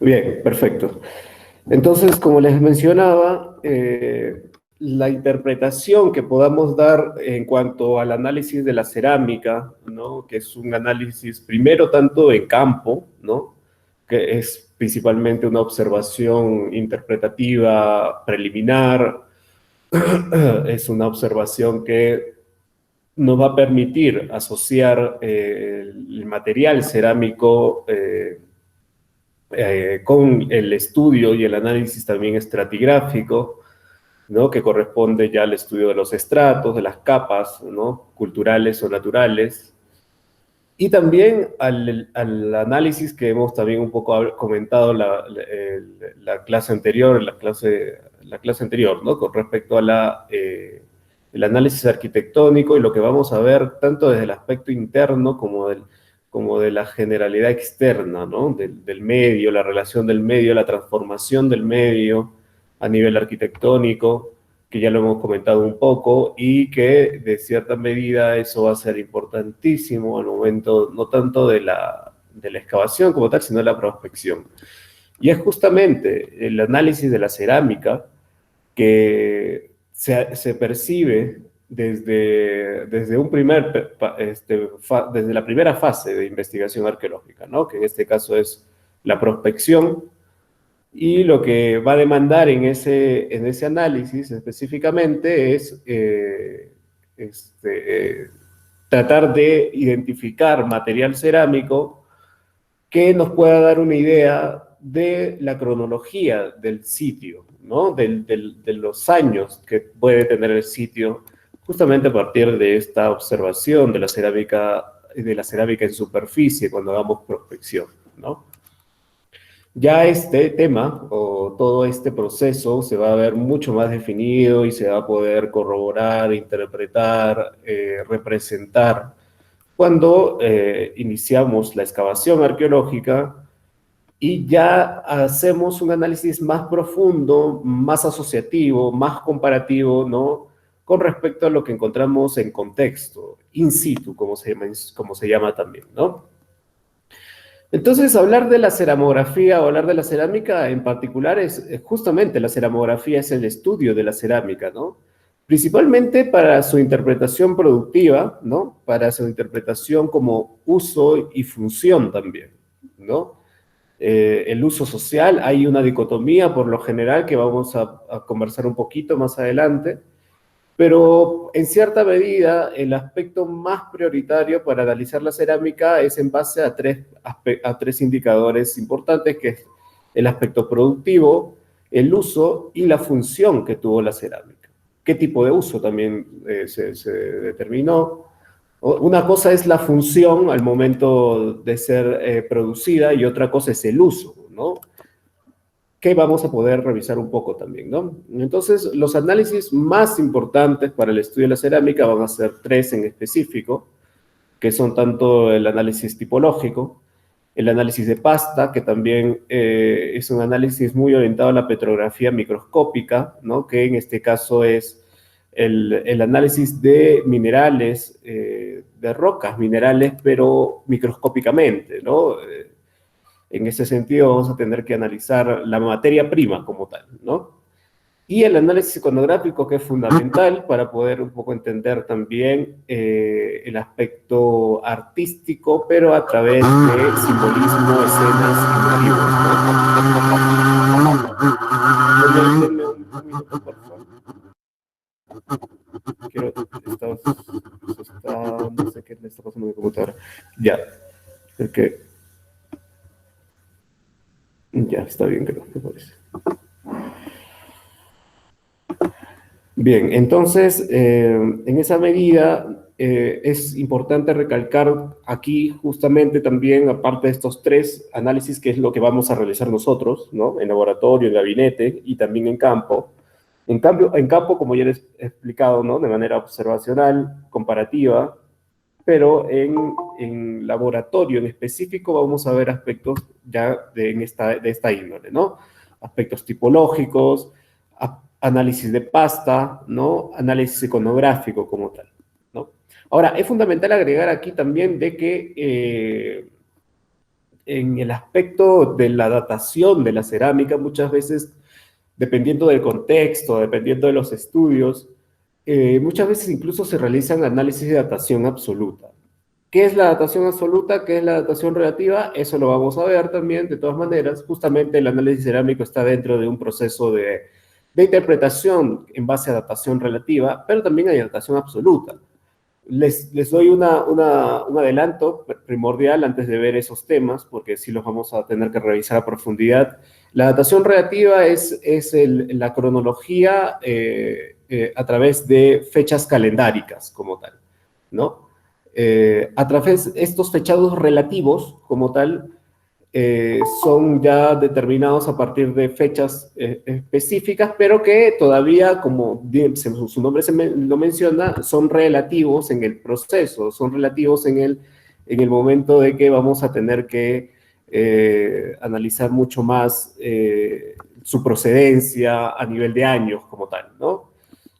Bien, perfecto. Entonces, como les mencionaba, la interpretación que podamos dar en cuanto al análisis de la cerámica, ¿no? Que es un análisis primero tanto en campo, ¿no? Que es principalmente una observación interpretativa preliminar, es una observación que nos va a permitir asociar el material cerámico con el estudio y el análisis también estratigráfico, ¿no? Que corresponde ya al estudio de los estratos, de las capas, ¿no? Culturales o naturales, y también al análisis que hemos también un poco comentado la clase anterior, la clase anterior, ¿no? Con respecto a el análisis arquitectónico y lo que vamos a ver tanto desde el aspecto interno como de la generalidad externa, ¿no? Del medio, la relación del medio, la transformación del medio a nivel arquitectónico, que ya lo hemos comentado un poco, y que de cierta medida eso va a ser importantísimo al momento, no tanto de la excavación como tal, sino de la prospección. Y es justamente el análisis de la cerámica que se percibe desde un desde la primera fase de investigación arqueológica, ¿no? Que en este caso es la prospección, y lo que va a demandar en ese análisis específicamente es tratar de identificar material cerámico que nos pueda dar una idea de la cronología del sitio, ¿no? De los años que puede tener el sitio, justamente a partir de esta observación de la cerámica en superficie cuando hagamos prospección, ¿no? Ya este tema o todo este proceso se va a ver mucho más definido y se va a poder corroborar, interpretar, representar cuando iniciamos la excavación arqueológica y ya hacemos un análisis más profundo, más asociativo, más comparativo, ¿no? Con respecto a lo que encontramos en contexto, in situ, como se llama también, ¿no? Entonces, hablar de la ceramografía o hablar de la cerámica en particular es justamente la ceramografía es el estudio de la cerámica, ¿no? Principalmente para su interpretación productiva, ¿no? Para su interpretación como uso y función también, ¿no? El uso social, hay una dicotomía por lo general que vamos a conversar un poquito más adelante, pero en cierta medida, el aspecto más prioritario para analizar la cerámica es en base a tres indicadores importantes, que es el aspecto productivo, el uso y la función que tuvo la cerámica. ¿Qué tipo de uso también se determinó? Una cosa es la función al momento de ser producida y otra cosa es el uso, ¿no? Que vamos a poder revisar un poco también, ¿no? Entonces, los análisis más importantes para el estudio de la cerámica van a ser tres en específico, que son tanto el análisis tipológico, el análisis de pasta, que también es un análisis muy orientado a la petrografía microscópica, ¿no? Que en este caso es el análisis de minerales, de rocas minerales, pero microscópicamente, ¿no? En ese sentido, vamos a tener que analizar la materia prima como tal, ¿no? Y el análisis iconográfico, que es fundamental para poder un poco entender también el aspecto artístico, pero a través de simbolismo, escenas y motivos, ¿no? Denme un minuto, por favor. No sé qué le está pasando a mi computadora. Ya, es que ya está bien, creo, me parece. Bien, entonces, en esa medida es importante recalcar aquí justamente también, aparte de estos tres análisis, que es lo que vamos a realizar nosotros, ¿no? En laboratorio, en gabinete y también en campo. En campo, como ya les he explicado, ¿no? De manera observacional, comparativa, pero en laboratorio en específico vamos a ver aspectos ya de esta índole, ¿no? Aspectos tipológicos, análisis de pasta, ¿no? Análisis iconográfico como tal, ¿no? Ahora, es fundamental agregar aquí también de que en el aspecto de la datación de la cerámica, muchas veces, dependiendo del contexto, dependiendo de los estudios, muchas veces incluso se realizan análisis de datación absoluta. ¿Qué es la datación absoluta? ¿Qué es la datación relativa? Eso lo vamos a ver también, de todas maneras. Justamente el análisis cerámico está dentro de un proceso de interpretación en base a datación relativa, pero también hay datación absoluta. Les doy un adelanto primordial antes de ver esos temas, porque sí los vamos a tener que revisar a profundidad. La datación relativa es la cronología a través de fechas calendáricas como tal, ¿no? A través de estos fechados relativos como tal, son ya determinados a partir de fechas específicas, pero que todavía, como su nombre lo menciona, son relativos en el proceso, son relativos en el momento de que vamos a tener que analizar mucho más su procedencia a nivel de años como tal, ¿no?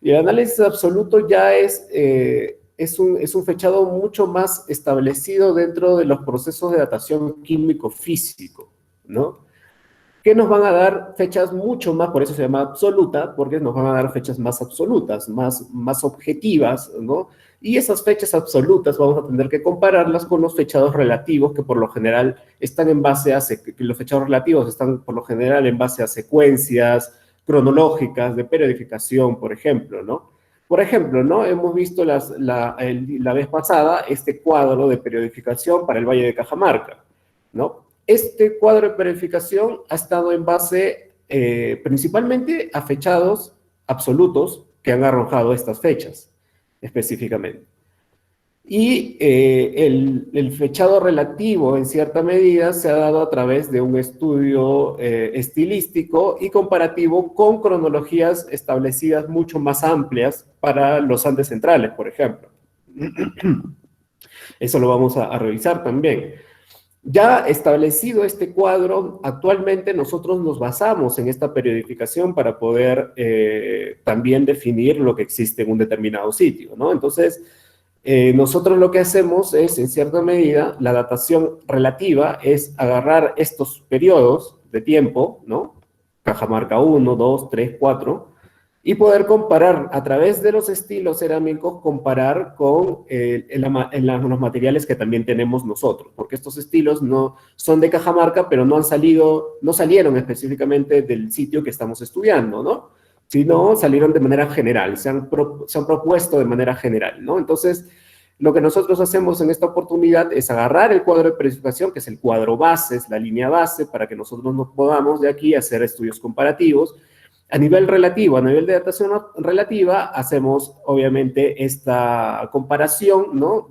Y el análisis absoluto ya es un fechado mucho más establecido dentro de los procesos de datación químico-físico, ¿no? Que nos van a dar fechas mucho más, por eso se llama absoluta, porque nos van a dar fechas más absolutas, más objetivas, ¿no? Y esas fechas absolutas vamos a tener que compararlas con los fechados relativos, que por lo general están en base a, los fechados relativos están por lo general en base a secuencias cronológicas de periodificación, por ejemplo, ¿no? Por ejemplo, ¿no? Hemos visto la vez pasada este cuadro de periodificación para el Valle de Cajamarca, ¿no? Este cuadro de periodificación ha estado en base principalmente a fechados absolutos que han arrojado estas fechas específicamente. Y el fechado relativo, en cierta medida, se ha dado a través de un estudio estilístico y comparativo con cronologías establecidas mucho más amplias para los Andes centrales, por ejemplo. Eso lo vamos a revisar también. Ya establecido este cuadro, actualmente nosotros nos basamos en esta periodificación para poder también definir lo que existe en un determinado sitio, ¿no? Entonces, nosotros lo que hacemos es, en cierta medida, la datación relativa es agarrar estos periodos de tiempo, ¿no? Cajamarca 1, 2, 3, 4, y poder comparar a través de los estilos cerámicos, comparar con los materiales que también tenemos nosotros, porque estos estilos no son de Cajamarca, pero no salieron específicamente del sitio que estamos estudiando, ¿no? Sino salieron de manera general, se han propuesto de manera general, ¿no? Entonces, lo que nosotros hacemos en esta oportunidad es agarrar el cuadro de periodificación, que es el cuadro base, es la línea base, para que nosotros nos podamos de aquí hacer estudios comparativos. A nivel relativo, a nivel de datación relativa, hacemos obviamente esta comparación, ¿no?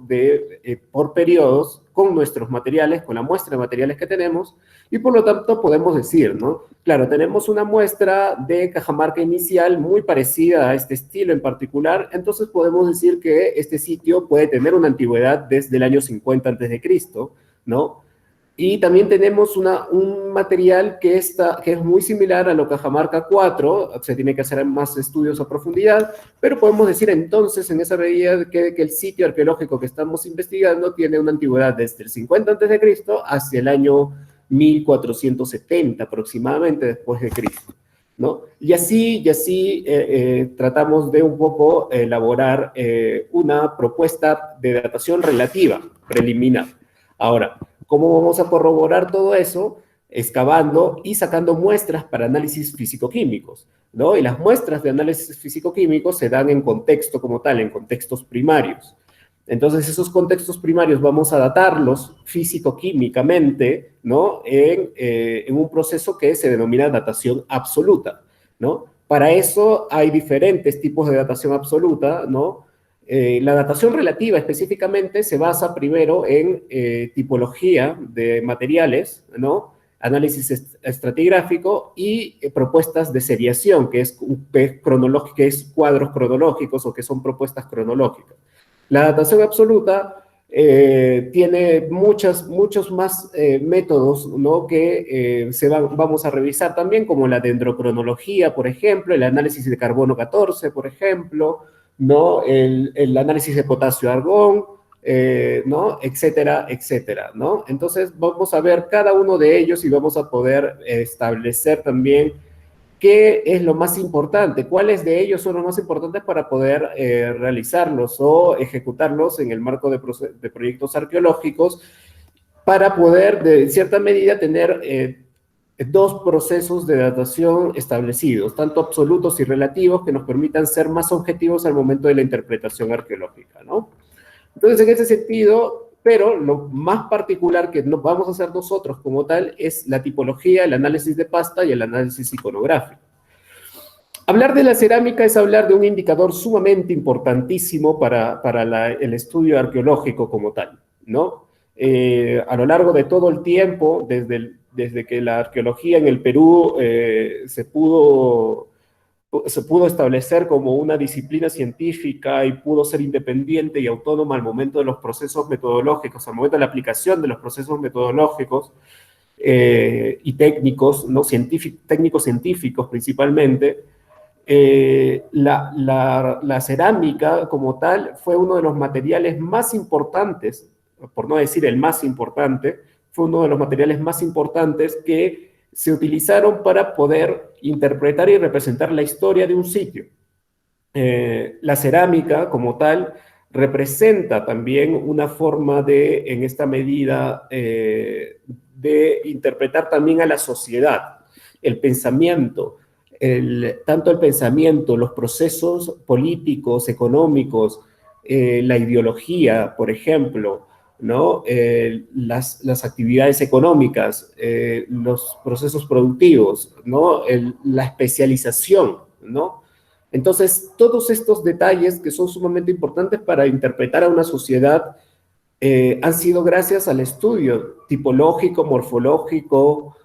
Por periodos con nuestros materiales, con la muestra de materiales que tenemos, y por lo tanto podemos decir, ¿no? Claro, tenemos una muestra de Cajamarca inicial muy parecida a este estilo en particular, entonces podemos decir que este sitio puede tener una antigüedad desde el año 50 a.C., ¿no? Y también tenemos un material que es muy similar a lo Cajamarca 4, se tiene que hacer más estudios a profundidad, pero podemos decir entonces, en esa medida, que el sitio arqueológico que estamos investigando tiene una antigüedad desde el 50 a.C. hacia el año 1470 aproximadamente después de Cristo, ¿no? Y así tratamos de un poco elaborar una propuesta de datación relativa, preliminar. Ahora, ¿cómo vamos a corroborar todo eso? Excavando y sacando muestras para análisis físico-químicos, ¿no? Y las muestras de análisis físico-químicos se dan en contexto como tal, en contextos primarios. Entonces, esos contextos primarios vamos a datarlos físico-químicamente, ¿no? En un proceso que se denomina datación absoluta, ¿no? Para eso hay diferentes tipos de datación absoluta, ¿no? La datación relativa específicamente se basa primero en tipología de materiales, ¿no? Análisis estratigráfico y propuestas de seriación, que es cuadros cronológicos o que son propuestas cronológicas. La datación absoluta tiene muchos más métodos, ¿no? Que vamos a revisar también, como la dendrocronología, por ejemplo, el análisis de carbono 14, por ejemplo, ¿no? El análisis de potasio-argón, ¿no? Etcétera, etcétera, ¿no? Entonces vamos a ver cada uno de ellos y vamos a poder establecer también qué es lo más importante, cuáles de ellos son los más importantes para poder realizarlos o ejecutarlos en el marco de proyectos arqueológicos para poder, de cierta medida, tener dos procesos de datación establecidos, tanto absolutos y relativos, que nos permitan ser más objetivos al momento de la interpretación arqueológica, ¿no? Entonces, en ese sentido, pero lo más particular que nos vamos a hacer nosotros como tal es la tipología, el análisis de pasta y el análisis iconográfico. Hablar de la cerámica es hablar de un indicador sumamente importantísimo para el estudio arqueológico como tal, ¿no? A lo largo de todo el tiempo, desde que la arqueología en el Perú se pudo establecer como una disciplina científica y pudo ser independiente y autónoma al momento de los procesos metodológicos, al momento de la aplicación de los procesos metodológicos y técnicos, ¿no? Técnicos científicos principalmente. La cerámica como tal fue uno de los materiales más importantes, por no decir el más importante, fue uno de los materiales más importantes que se utilizaron para poder interpretar y representar la historia de un sitio. La cerámica como tal representa también una forma de, en esta medida, de interpretar también a la sociedad, el pensamiento, tanto el pensamiento, los procesos políticos, económicos, la ideología, por ejemplo, ¿no? Las actividades económicas, los procesos productivos, ¿no? La especialización, ¿no? Entonces, todos estos detalles que son sumamente importantes para interpretar a una sociedad han sido gracias al estudio tipológico, morfológico,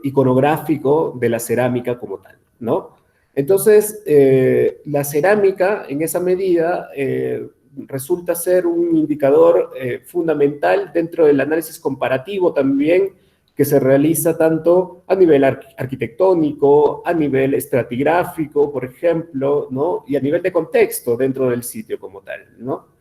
iconográfico de la cerámica como tal, ¿no? Entonces, la cerámica, en esa medida, resulta ser un indicador fundamental dentro del análisis comparativo también, que se realiza tanto a nivel arquitectónico, a nivel estratigráfico, por ejemplo, ¿no? Y a nivel de contexto dentro del sitio como tal, ¿no?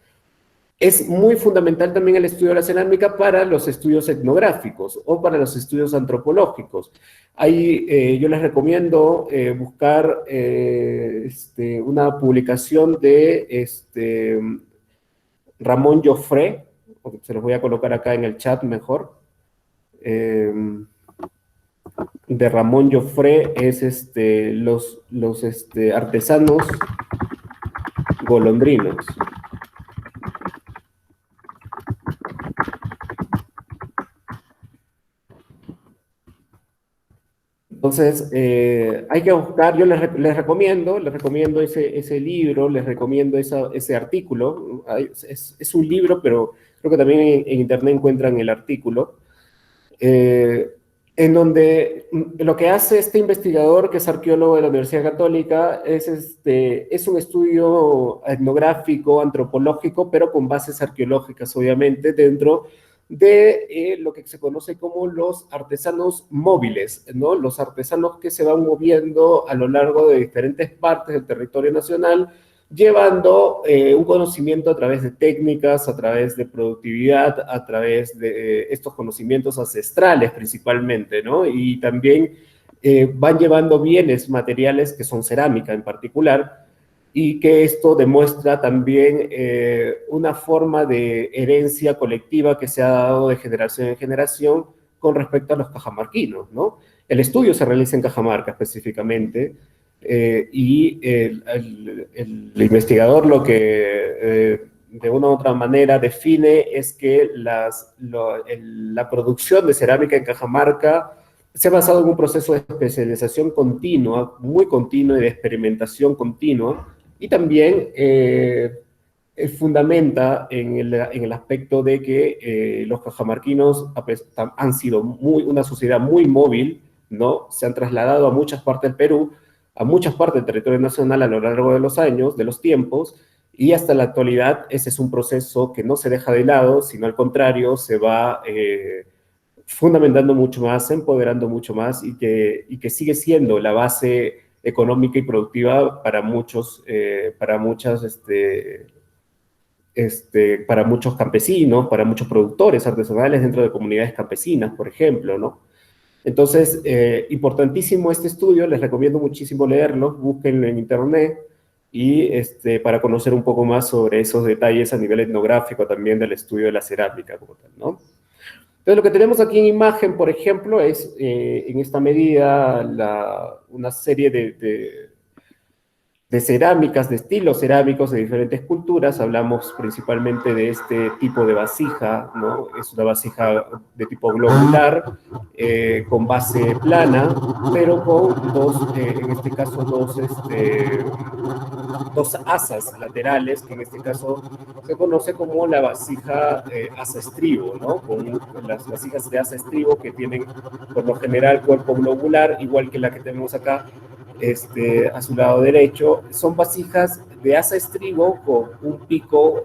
Es muy fundamental también el estudio de la cerámica para los estudios etnográficos o para los estudios antropológicos. Ahí yo les recomiendo buscar una publicación de Ramón Joffre, se los voy a colocar acá en el chat mejor, eh, de Ramón Joffre, es los artesanos golondrinos. Entonces, hay que buscar, yo les recomiendo ese libro, les recomiendo ese artículo. Es un libro, pero creo que también en internet encuentran el artículo, eh, en donde lo que hace este investigador, que es arqueólogo de la Universidad Católica, es un estudio etnográfico, antropológico, pero con bases arqueológicas, obviamente, dentro de lo que se conoce como los artesanos móviles, ¿no? Los artesanos que se van moviendo a lo largo de diferentes partes del territorio nacional, llevando un conocimiento a través de técnicas, a través de productividad, a través de estos conocimientos ancestrales principalmente, ¿no? Y también van llevando bienes materiales que son cerámica en particular, y que esto demuestra también una forma de herencia colectiva que se ha dado de generación en generación con respecto a los cajamarquinos, ¿no? El estudio se realiza en Cajamarca específicamente, y el investigador lo que de una u otra manera define es que la producción de cerámica en Cajamarca se ha basado en un proceso de especialización continua, muy continua y de experimentación continua, y también fundamenta en el aspecto de que los cajamarquinos han sido una sociedad muy móvil, ¿no? Se han trasladado a muchas partes del Perú, a muchas partes del territorio nacional a lo largo de los años, de los tiempos, y hasta la actualidad ese es un proceso que no se deja de lado, sino al contrario, se va fundamentando mucho más, empoderando mucho más, y que sigue siendo la base económica y productiva para muchas para muchos campesinos, para muchos productores artesanales dentro de comunidades campesinas, por ejemplo, ¿no? Entonces, importantísimo este estudio, les recomiendo muchísimo leerlo, búsquenlo en internet y para conocer un poco más sobre esos detalles a nivel etnográfico también del estudio de la cerámica como tal, ¿no? Entonces, lo que tenemos aquí en imagen, por ejemplo, es en esta medida una serie de cerámicas, de estilos cerámicos de diferentes culturas. Hablamos principalmente de este tipo de vasija, ¿no? Es una vasija de tipo globular, con base plana, pero con en este caso, dos asas laterales, que en este caso se conoce como la vasija asa-estribo, ¿no? Con las vasijas de asa-estribo que tienen por lo general cuerpo globular, igual que la que tenemos acá, a su lado derecho, son vasijas de asa estribo con un pico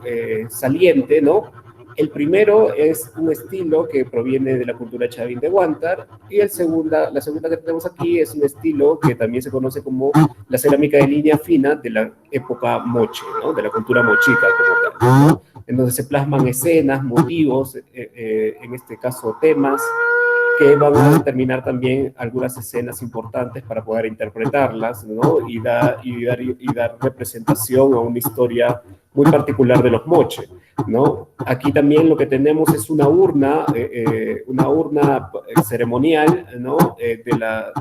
saliente, ¿no? El primero es un estilo que proviene de la cultura chavín de Huántar, y la segunda que tenemos aquí es un estilo que también se conoce como la cerámica de línea fina de la época moche, ¿no? De la cultura mochica como tal, ¿no? En donde se plasman escenas, motivos, en este caso temas, que van a determinar también algunas escenas importantes para poder interpretarlas, ¿no? Y dar representación a una historia muy particular de los moche, ¿no? Aquí también lo que tenemos es una urna ceremonial, ¿no?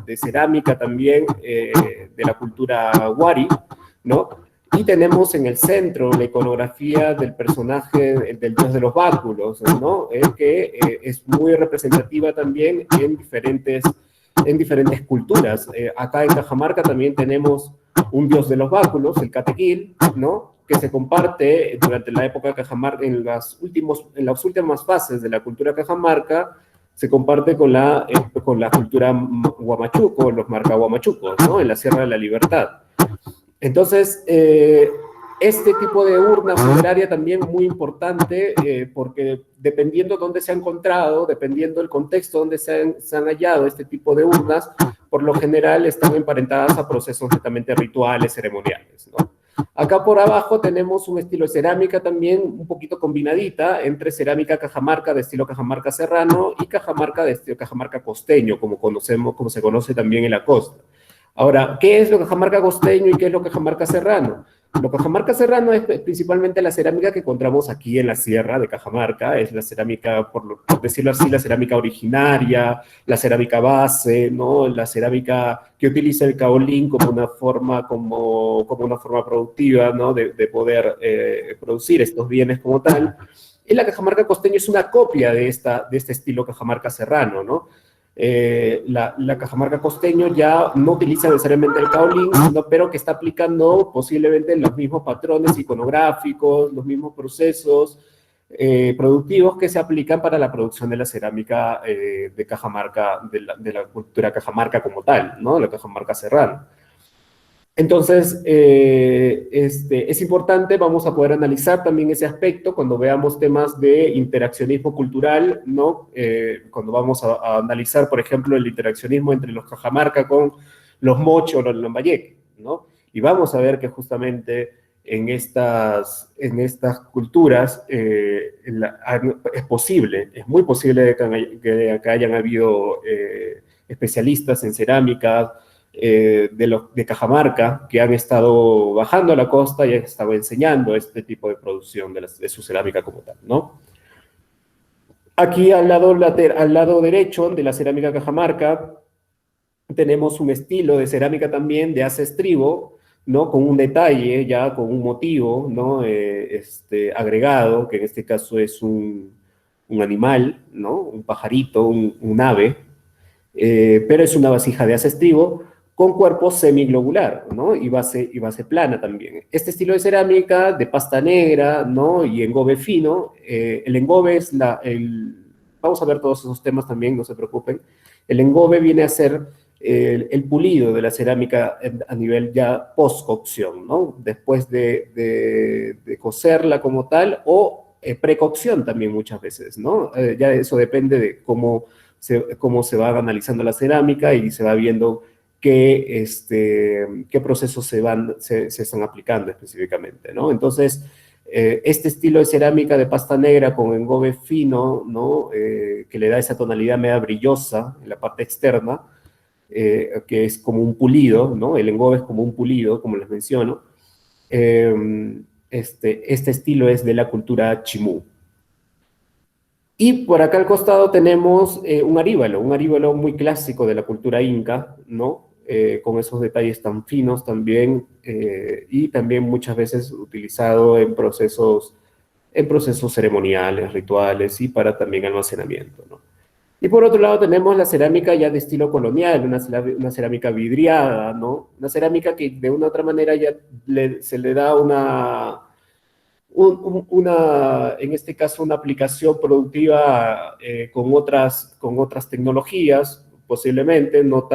De cerámica también, de la cultura wari, ¿no? Y tenemos en el centro la iconografía del personaje del dios de los báculos, ¿no? Que es muy representativa también en diferentes culturas. Acá en Cajamarca también tenemos un dios de los báculos, el Catequil, ¿no? Que se comparte durante la época de Cajamarca, en las últimas fases de la cultura cajamarca, se comparte con la cultura huamachuco, los marcahuamachucos, ¿no? En la Sierra de la Libertad. Entonces, este tipo de urna funeraria también muy importante, porque dependiendo dónde se ha encontrado, dependiendo del contexto donde se han hallado este tipo de urnas, por lo general están emparentadas a procesos netamente rituales, ceremoniales, ¿no? Acá por abajo tenemos un estilo de cerámica también un poquito combinadita entre cerámica cajamarca de estilo cajamarca serrano y cajamarca de estilo cajamarca costeño, como se conoce también en la costa. Ahora, ¿qué es lo cajamarca costeño y qué es lo cajamarca serrano? Lo cajamarca serrano es principalmente la cerámica que encontramos aquí en la sierra de Cajamarca, es la cerámica, por decirlo así, la cerámica originaria, la cerámica base, ¿no? La cerámica que utiliza el caolín como una forma productiva, ¿no? De poder producir estos bienes como tal. Y la cajamarca costeño es una copia de este estilo cajamarca serrano, ¿no? La cajamarca costeño ya no utiliza necesariamente el caolín, pero que está aplicando posiblemente los mismos patrones iconográficos, los mismos procesos productivos que se aplican para la producción de la cerámica de Cajamarca, de la cultura cajamarca como tal, ¿no? La cajamarca serrana. Entonces, es importante, vamos a poder analizar también ese aspecto cuando veamos temas de interaccionismo cultural, ¿no? Cuando vamos a analizar, por ejemplo, el interaccionismo entre los cajamarca con los moche o los lambayeque, ¿no? Y vamos a ver que justamente en estas culturas es muy posible que hayan habido especialistas en cerámica, de Cajamarca, que han estado bajando a la costa y han estado enseñando este tipo de producción de su cerámica como tal, ¿no? Aquí al lado derecho de la cerámica Cajamarca tenemos un estilo de cerámica también de asa estribo, ¿no? Con un detalle, ya con un motivo, ¿no? Agregado, que en este caso es un animal, ¿no? Un pajarito, un ave, pero es una vasija de asa estribo con cuerpo semiglobular, ¿no? Y base plana también. Este estilo de cerámica de pasta negra, ¿no? Y engobe fino. El engobe es vamos a ver todos esos temas también, no se preocupen. El engobe viene a ser el pulido de la cerámica a nivel ya post-cocción, ¿no? Después de cocerla como tal, o precocción también muchas veces, ¿no? Ya eso depende de cómo se va analizando la cerámica y se va viendo qué procesos se están aplicando específicamente, ¿no? Entonces, Este estilo de cerámica de pasta negra con engobe fino, ¿no? Que le da esa tonalidad media brillosa en la parte externa, que es como un pulido, ¿no? El engobe es como un pulido, como les menciono. Este estilo es de la cultura chimú. Y por acá al costado tenemos un aríbalo muy clásico de la cultura inca, ¿no? Con esos detalles tan finos también, y también muchas veces utilizado en procesos ceremoniales, rituales y para también almacenamiento, ¿no? Y por otro lado tenemos la cerámica ya de estilo colonial, una cerámica vidriada, ¿no? Una cerámica que de una u otra manera ya se le da en este caso, una aplicación productiva con otras tecnologías, posiblemente, no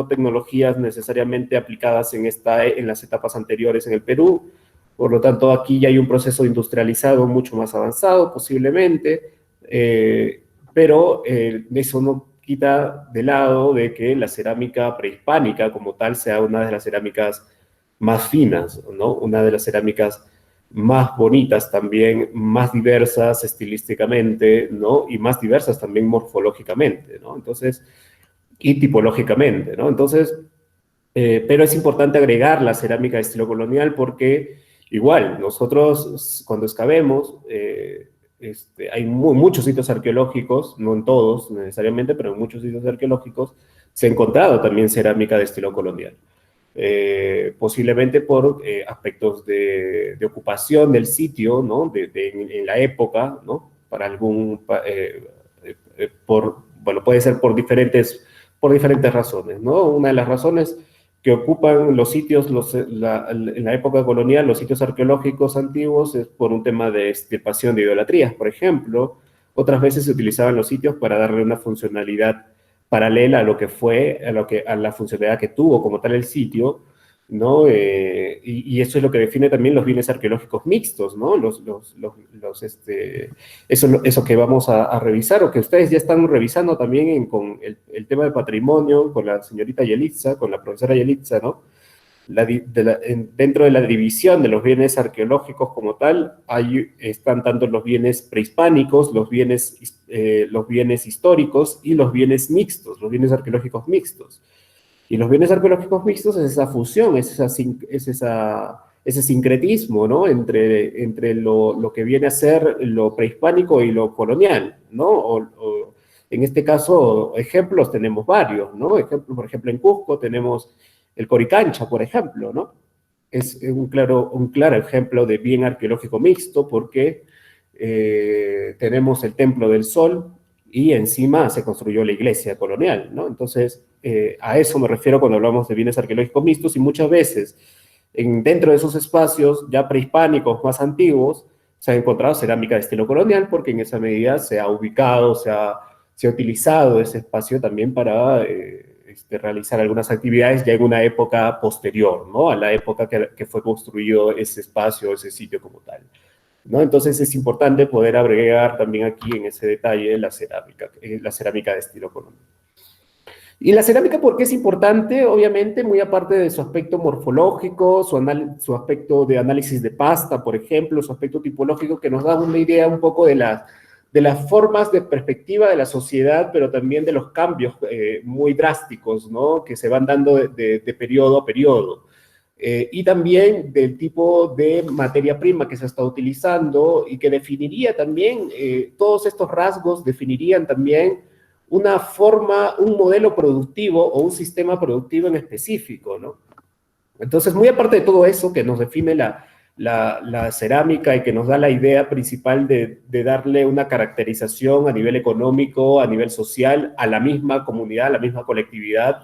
tecnologías necesariamente aplicadas en las etapas anteriores en el Perú. Por lo tanto, aquí ya hay un proceso industrializado mucho más avanzado, posiblemente, pero eso no quita de lado de que la cerámica prehispánica como tal sea una de las cerámicas más finas, ¿no? Una de las cerámicas más bonitas también, más diversas estilísticamente, ¿no? Y más diversas también morfológicamente, ¿no? Entonces, y tipológicamente, ¿no? Entonces, pero es importante agregar la cerámica de estilo colonial porque igual, nosotros cuando excavemos, hay muchos sitios arqueológicos, no en todos necesariamente, pero en muchos sitios arqueológicos se ha encontrado también cerámica de estilo colonial. Posiblemente por aspectos de ocupación del sitio, ¿no? En la época, ¿no? Para bueno, puede ser por diferentes razones, ¿no? Una de las razones que ocupan los sitios en la época colonial, los sitios arqueológicos antiguos, es por un tema de extirpación de idolatrías, por ejemplo. Otras veces se utilizaban los sitios para darle una funcionalidad paralela a lo que fue, a la funcionalidad que tuvo como tal el sitio, ¿no? Y eso es lo que define también los bienes arqueológicos mixtos, ¿no? Eso que vamos a revisar, o que ustedes ya están revisando también con el tema de patrimonio, con la señorita Yelitza, con la profesora Yelitza, ¿no? Dentro de la división de los bienes arqueológicos como tal, están tanto los bienes prehispánicos, los bienes históricos y los bienes mixtos, los bienes arqueológicos mixtos. Y los bienes arqueológicos mixtos es esa fusión, ese sincretismo, ¿no? Entre lo que viene a ser lo prehispánico y lo colonial, ¿no? En este caso, ejemplos tenemos varios, ¿no? Por ejemplo, en Cusco tenemos el Coricancha, por ejemplo, ¿no? Es un claro ejemplo de bien arqueológico mixto porque tenemos el Templo del Sol y encima se construyó la iglesia colonial, ¿no? Entonces, a eso me refiero cuando hablamos de bienes arqueológicos mixtos, y muchas veces dentro de esos espacios ya prehispánicos más antiguos se ha encontrado cerámica de estilo colonial porque en esa medida se ha ubicado, se ha utilizado ese espacio también para realizar algunas actividades ya en una época posterior, ¿no? A la época que fue construido ese espacio, ese sitio como tal, ¿no? Entonces es importante poder agregar también aquí en ese detalle la cerámica de estilo colonial. Y la cerámica, ¿por qué es importante? Obviamente, muy aparte de su aspecto morfológico, su aspecto de análisis de pasta, por ejemplo, su aspecto tipológico, que nos da una idea un poco de las formas de perspectiva de la sociedad, pero también de los cambios muy drásticos, ¿no? Que se van dando de periodo a periodo. Y también del tipo de materia prima que se está utilizando y que definiría también, todos estos rasgos definirían también una forma, un modelo productivo o un sistema productivo en específico, ¿no? Entonces, muy aparte de todo eso que nos define la cerámica y que nos da la idea principal de darle una caracterización a nivel económico, a nivel social, a la misma comunidad, a la misma colectividad,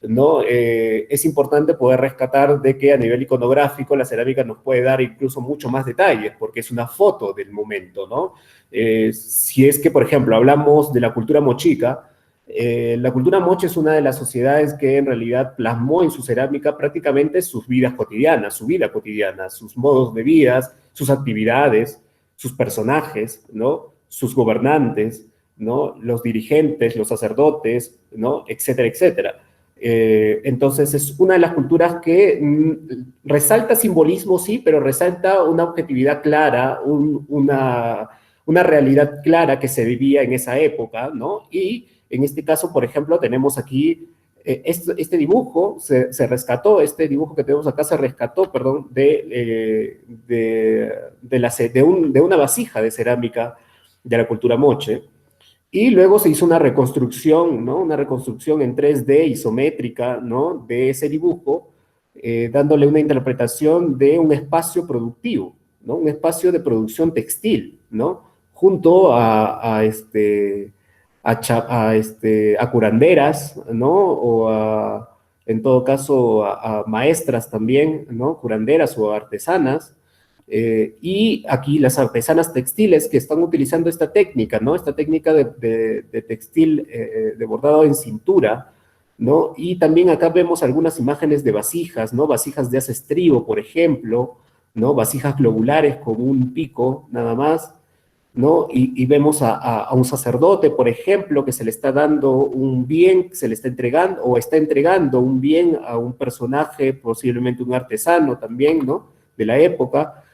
¿no? Es importante poder rescatar de que a nivel iconográfico la cerámica nos puede dar incluso mucho más detalles, porque es una foto del momento, ¿no? Si es que, por ejemplo, hablamos de la cultura mochica, la cultura moche es una de las sociedades que en realidad plasmó en su cerámica prácticamente sus vidas cotidianas, su vida cotidiana, sus modos de vida, sus actividades, sus personajes, ¿no? Sus gobernantes, ¿no? Los dirigentes, los sacerdotes, ¿no? Etcétera, etcétera. Entonces es una de las culturas que resalta simbolismo, sí, pero resalta una objetividad clara, una realidad clara que se vivía en esa época, ¿no? Y en este caso, por ejemplo, tenemos aquí este dibujo, se rescató, este dibujo que tenemos acá se rescató, perdón, de una vasija de cerámica de la cultura moche. Y luego se hizo una reconstrucción, ¿no? Una reconstrucción en 3D isométrica, ¿no? De ese dibujo, dándole una interpretación de un espacio productivo, ¿no? Un espacio de producción textil, ¿no? Junto a curanderas, ¿no? En todo caso, a maestras también, ¿no? Curanderas o artesanas, y aquí las artesanas textiles que están utilizando esta técnica, ¿no? Esta técnica de textil, de bordado en cintura, ¿no? Y también acá vemos algunas imágenes de vasijas, ¿no? Vasijas de hace estribo, por ejemplo, ¿no? Vasijas globulares con un pico nada más, ¿no? Y vemos a un sacerdote, por ejemplo, que se le está dando un bien, se le está entregando, o está entregando un bien a un personaje, posiblemente un artesano también, ¿no? De la época.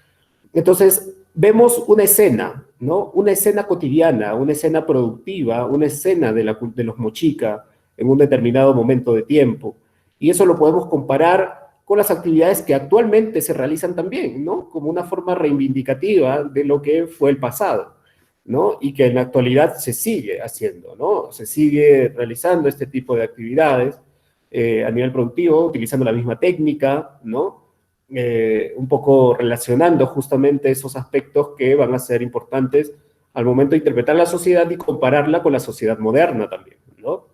Entonces, vemos una escena, ¿no? Una escena cotidiana, una escena productiva, una escena de los mochica en un determinado momento de tiempo. Y eso lo podemos comparar con las actividades que actualmente se realizan también, ¿no? Como una forma reivindicativa de lo que fue el pasado, ¿no? Y que en la actualidad se sigue haciendo, ¿no? Se sigue realizando este tipo de actividades a nivel productivo, utilizando la misma técnica, ¿no? Un poco relacionando justamente esos aspectos que van a ser importantes al momento de interpretar la sociedad y compararla con la sociedad moderna también, ¿no?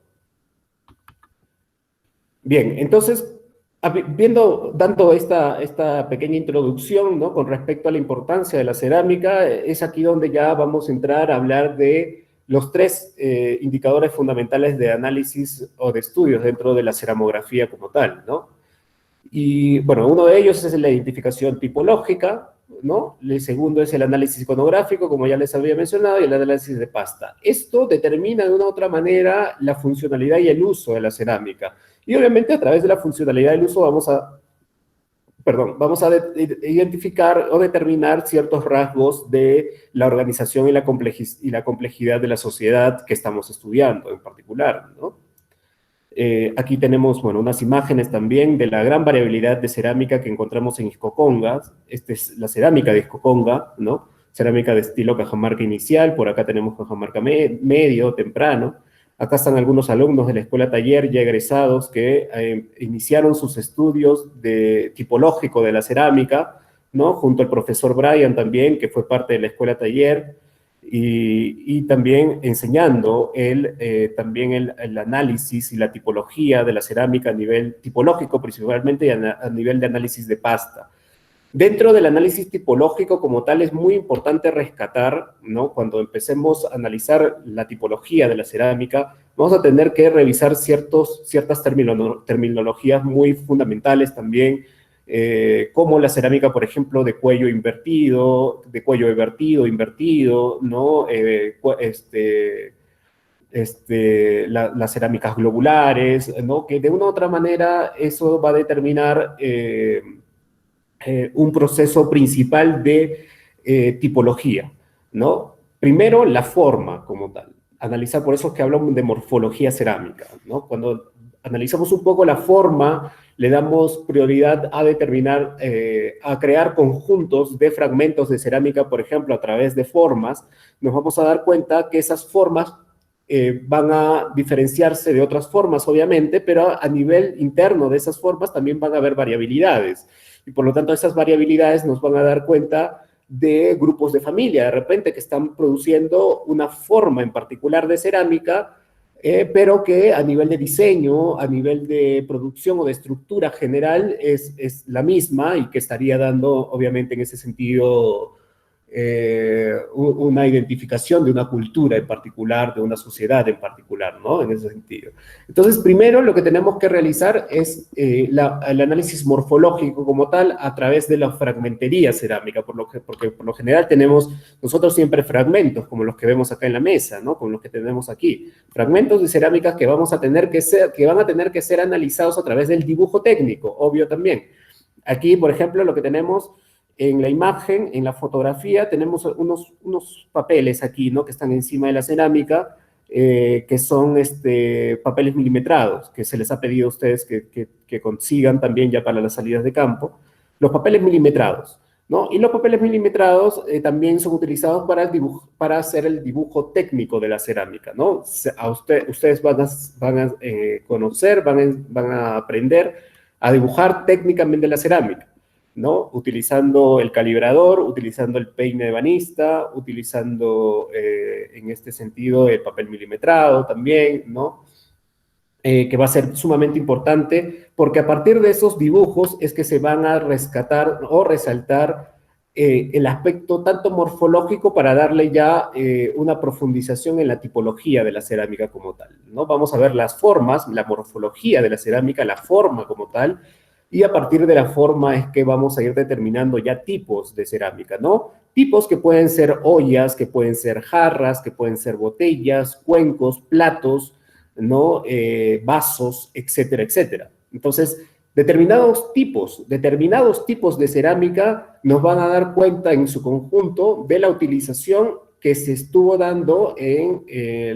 Bien, entonces, dando esta pequeña introducción, ¿no? Con respecto a la importancia de la cerámica, es aquí donde ya vamos a entrar a hablar de los tres indicadores fundamentales de análisis o de estudios dentro de la ceramografía como tal, ¿no? Y bueno, uno de ellos es la identificación tipológica, ¿no? El segundo es el análisis iconográfico, como ya les había mencionado, y el análisis de pasta. Esto determina de una u otra manera la funcionalidad y el uso de la cerámica. Y obviamente a través de la funcionalidad y el uso vamos a identificar o determinar ciertos rasgos de la organización y la complejidad de la sociedad que estamos estudiando en particular, ¿no? Aquí tenemos, bueno, unas imágenes también de la gran variabilidad de cerámica que encontramos en Ixcoconga. Esta es la cerámica de Ixcoconga, ¿no? Cerámica de estilo Cajamarca inicial, por acá tenemos Cajamarca medio, temprano. Acá están algunos alumnos de la escuela taller ya egresados que iniciaron sus estudios de tipológico de la cerámica, ¿no? Junto al profesor Brian también, que fue parte de la escuela taller, y también enseñando también el análisis y la tipología de la cerámica a nivel tipológico principalmente y a nivel de análisis de pasta. Dentro del análisis tipológico como tal es muy importante rescatar, ¿no? Cuando empecemos a analizar la tipología de la cerámica, vamos a tener que revisar ciertas terminologías muy fundamentales también, como la cerámica, por ejemplo, de cuello invertido, invertido, ¿no? Las cerámicas globulares, ¿no? Que de una u otra manera eso va a determinar un proceso principal de tipología, ¿no? Primero, la forma como tal. Analizar, por eso es que hablamos de morfología cerámica, ¿no? Cuando analizamos un poco la forma, le damos prioridad a determinar, a crear conjuntos de fragmentos de cerámica, por ejemplo, a través de formas, nos vamos a dar cuenta que esas formas van a diferenciarse de otras formas, obviamente, pero a nivel interno de esas formas también van a haber variabilidades. Y por lo tanto, esas variabilidades nos van a dar cuenta de grupos de familia, de repente, que están produciendo una forma en particular de cerámica, pero que a nivel de diseño, a nivel de producción o de estructura general es la misma y que estaría dando, obviamente, en ese sentido, una identificación de una cultura en particular, de una sociedad en particular, ¿no? En ese sentido. Entonces, primero lo que tenemos que realizar es el análisis morfológico como tal a través de la fragmentería cerámica, porque por lo general tenemos nosotros siempre fragmentos, como los que vemos acá en la mesa, ¿no? Como los que tenemos aquí. Fragmentos de cerámica que van a tener que ser analizados a través del dibujo técnico, obvio también. Aquí, por ejemplo, lo que tenemos en la imagen, en la fotografía, tenemos unos papeles aquí, ¿no? Que están encima de la cerámica, que son papeles milimetrados, que se les ha pedido a ustedes que consigan también ya para las salidas de campo. Los papeles milimetrados, ¿no? Y los papeles milimetrados también son utilizados para hacer el dibujo técnico de la cerámica, ¿no? Ustedes van a conocer, van a aprender a dibujar técnicamente la cerámica, ¿no? Utilizando el calibrador, utilizando el peine ebanista, utilizando, en este sentido, el papel milimetrado también, ¿no? Que va a ser sumamente importante, porque a partir de esos dibujos es que se van a rescatar o resaltar el aspecto tanto morfológico para darle ya una profundización en la tipología de la cerámica como tal, ¿no? Vamos a ver las formas, la morfología de la cerámica, la forma como tal, y a partir de la forma es que vamos a ir determinando ya tipos de cerámica, ¿no? Tipos que pueden ser ollas, que pueden ser jarras, que pueden ser botellas, cuencos, platos, ¿no? Vasos, etcétera, etcétera. Entonces, determinados tipos de cerámica nos van a dar cuenta en su conjunto de la utilización que se estuvo dando en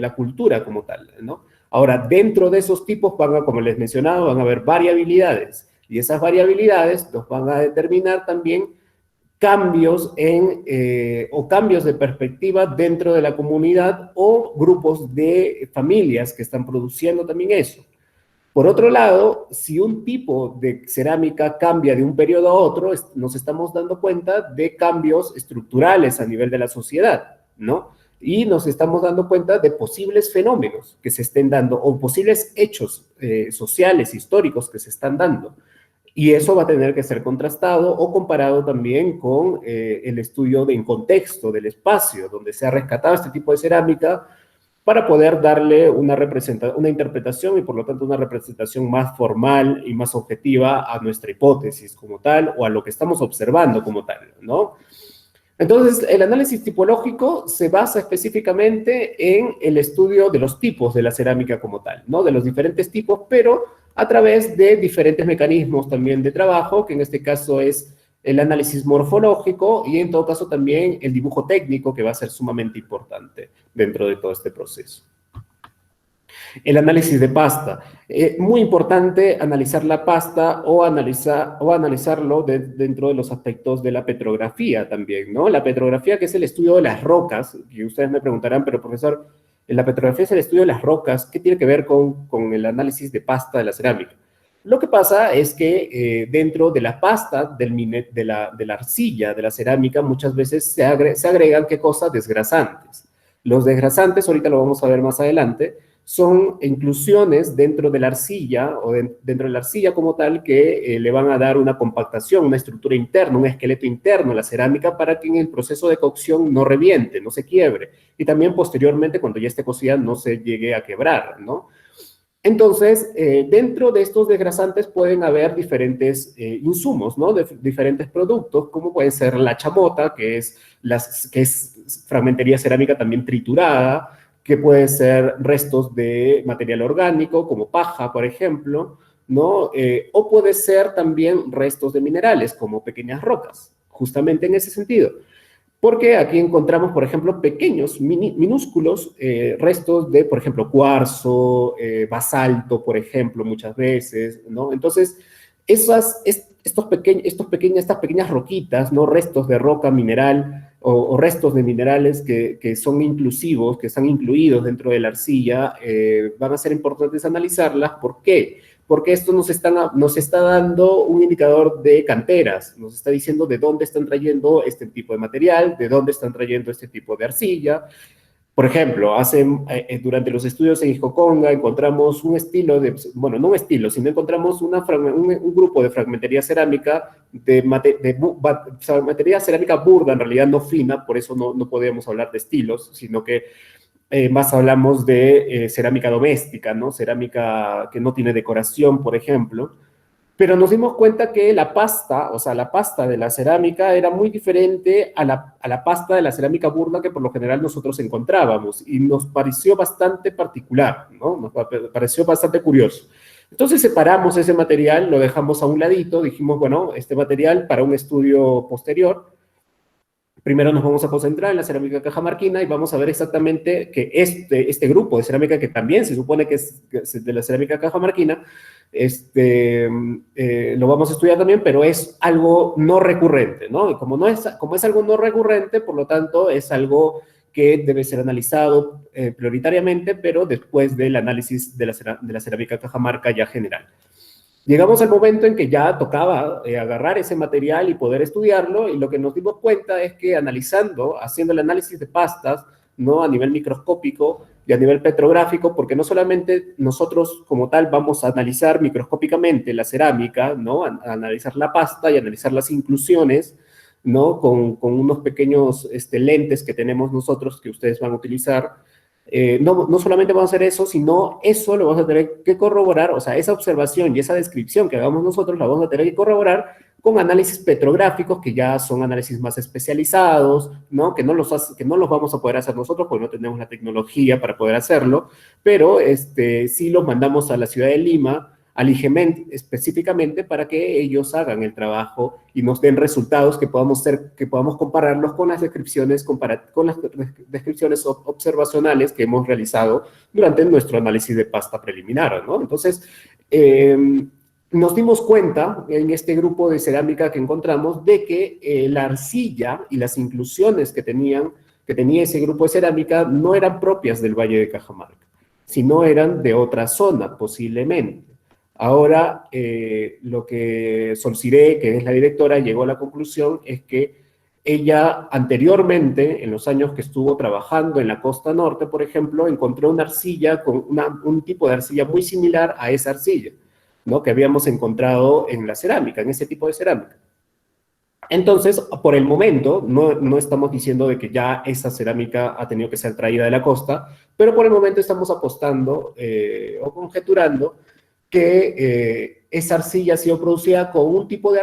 la cultura como tal, ¿no? Ahora, dentro de esos tipos, como les mencionaba, van a haber variabilidades, y esas variabilidades nos van a determinar también cambios o cambios de perspectiva dentro de la comunidad o grupos de familias que están produciendo también eso. Por otro lado, si un tipo de cerámica cambia de un periodo a otro, nos estamos dando cuenta de cambios estructurales a nivel de la sociedad, ¿no? Y nos estamos dando cuenta de posibles fenómenos que se estén dando o posibles hechos sociales, históricos que se están dando. Y eso va a tener que ser contrastado o comparado también con el estudio en contexto del espacio donde se ha rescatado este tipo de cerámica para poder darle una interpretación y por lo tanto una representación más formal y más objetiva a nuestra hipótesis como tal o a lo que estamos observando como tal, ¿no? Entonces, el análisis tipológico se basa específicamente en el estudio de los tipos de la cerámica como tal, ¿no? De los diferentes tipos, pero a través de diferentes mecanismos también de trabajo, que en este caso es el análisis morfológico y en todo caso también el dibujo técnico, que va a ser sumamente importante dentro de todo este proceso. El análisis de pasta. Muy importante analizar la pasta o analizarlo dentro de los aspectos de la petrografía también, ¿no? La petrografía, que es el estudio de las rocas, que ustedes me preguntarán, pero profesor, la petrografía es el estudio de las rocas, ¿qué tiene que ver con el análisis de pasta de la cerámica? Lo que pasa es que dentro de la pasta, de la arcilla, de la cerámica, muchas veces se agregan, ¿qué cosa? Desgrasantes. Los desgrasantes, ahorita lo vamos a ver más adelante, son inclusiones dentro de la arcilla o dentro de la arcilla como tal que le van a dar una compactación, una estructura interna, un esqueleto interno a la cerámica para que en el proceso de cocción no reviente, no se quiebre. Y también posteriormente, cuando ya esté cocida, no se llegue a quebrar, ¿no? Entonces, dentro de estos desgrasantes pueden haber diferentes insumos, ¿no? Diferentes productos, como puede ser la chamota, que es fragmentería cerámica también triturada, que puede ser restos de material orgánico, como paja, por ejemplo, ¿no? O puede ser también restos de minerales, como pequeñas rocas, justamente en ese sentido. Porque aquí encontramos, por ejemplo, pequeños, minúsculos restos de, por ejemplo, cuarzo, basalto, por ejemplo, muchas veces, ¿no? Entonces, estas pequeñas roquitas, ¿no? Restos de roca mineral o restos de minerales que son inclusivos, que están incluidos dentro de la arcilla, van a ser importantes analizarlas. ¿Por qué? Porque esto nos está dando un indicador de canteras, nos está diciendo de dónde están trayendo este tipo de material, de dónde están trayendo este tipo de arcilla, Por ejemplo, durante los estudios en Ixcoconga encontramos un estilo bueno, no un estilo, sino encontramos un grupo de fragmentería cerámica, o sea, materia cerámica burda, en realidad no fina, por eso no podemos hablar de estilos, sino que más hablamos de cerámica doméstica, ¿no? Cerámica que no tiene decoración, por ejemplo. Pero nos dimos cuenta que la pasta, o sea, la pasta de la cerámica era muy diferente a la pasta de la cerámica burda que por lo general nosotros encontrábamos y nos pareció bastante particular, ¿no? Nos pareció bastante curioso. Entonces separamos ese material, lo dejamos a un ladito, dijimos, bueno, este material para un estudio posterior, primero nos vamos a concentrar en la cerámica cajamarquina y vamos a ver exactamente que este grupo de cerámica, que también se supone que es de la cerámica cajamarquina, lo vamos a estudiar también, pero es algo no recurrente, ¿no? Y como es algo no recurrente, por lo tanto, es algo que debe ser analizado prioritariamente, pero después del análisis de la cerámica cajamarca ya general. Llegamos al momento en que ya tocaba agarrar ese material y poder estudiarlo, y lo que nos dimos cuenta es que analizando, haciendo el análisis de pastas, ¿no? A nivel microscópico y a nivel petrográfico, porque no solamente nosotros como tal vamos a analizar microscópicamente la cerámica, ¿no? A analizar la pasta y analizar las inclusiones, ¿no? Con unos pequeños lentes que tenemos nosotros que ustedes van a utilizar. No solamente vamos a hacer eso, sino eso lo vamos a tener que corroborar, o sea, esa observación y esa descripción que hagamos nosotros la vamos a tener que corroborar con análisis petrográficos, que ya son análisis más especializados, ¿no? Que no los vamos a poder hacer nosotros porque no tenemos la tecnología para poder hacerlo, pero sí los mandamos a la ciudad de Lima, al IGEMENT específicamente, para que ellos hagan el trabajo y nos den resultados que podamos compararlos con las descripciones, observacionales que hemos realizado durante nuestro análisis de pasta preliminar, ¿no? Entonces, nos dimos cuenta en este grupo de cerámica que encontramos de que la arcilla y las inclusiones que tenía ese grupo de cerámica no eran propias del Valle de Cajamarca, sino eran de otra zona, posiblemente. Ahora, lo que Solciré, que es la directora, llegó a la conclusión es que ella anteriormente, en los años que estuvo trabajando en la costa norte, por ejemplo, encontró una arcilla con un tipo de arcilla muy similar a esa arcilla, ¿no? Que habíamos encontrado en la cerámica, en ese tipo de cerámica. Entonces, por el momento, no estamos diciendo de que ya esa cerámica ha tenido que ser traída de la costa, pero por el momento estamos apostando o conjeturando que esa arcilla ha sido producida con un tipo de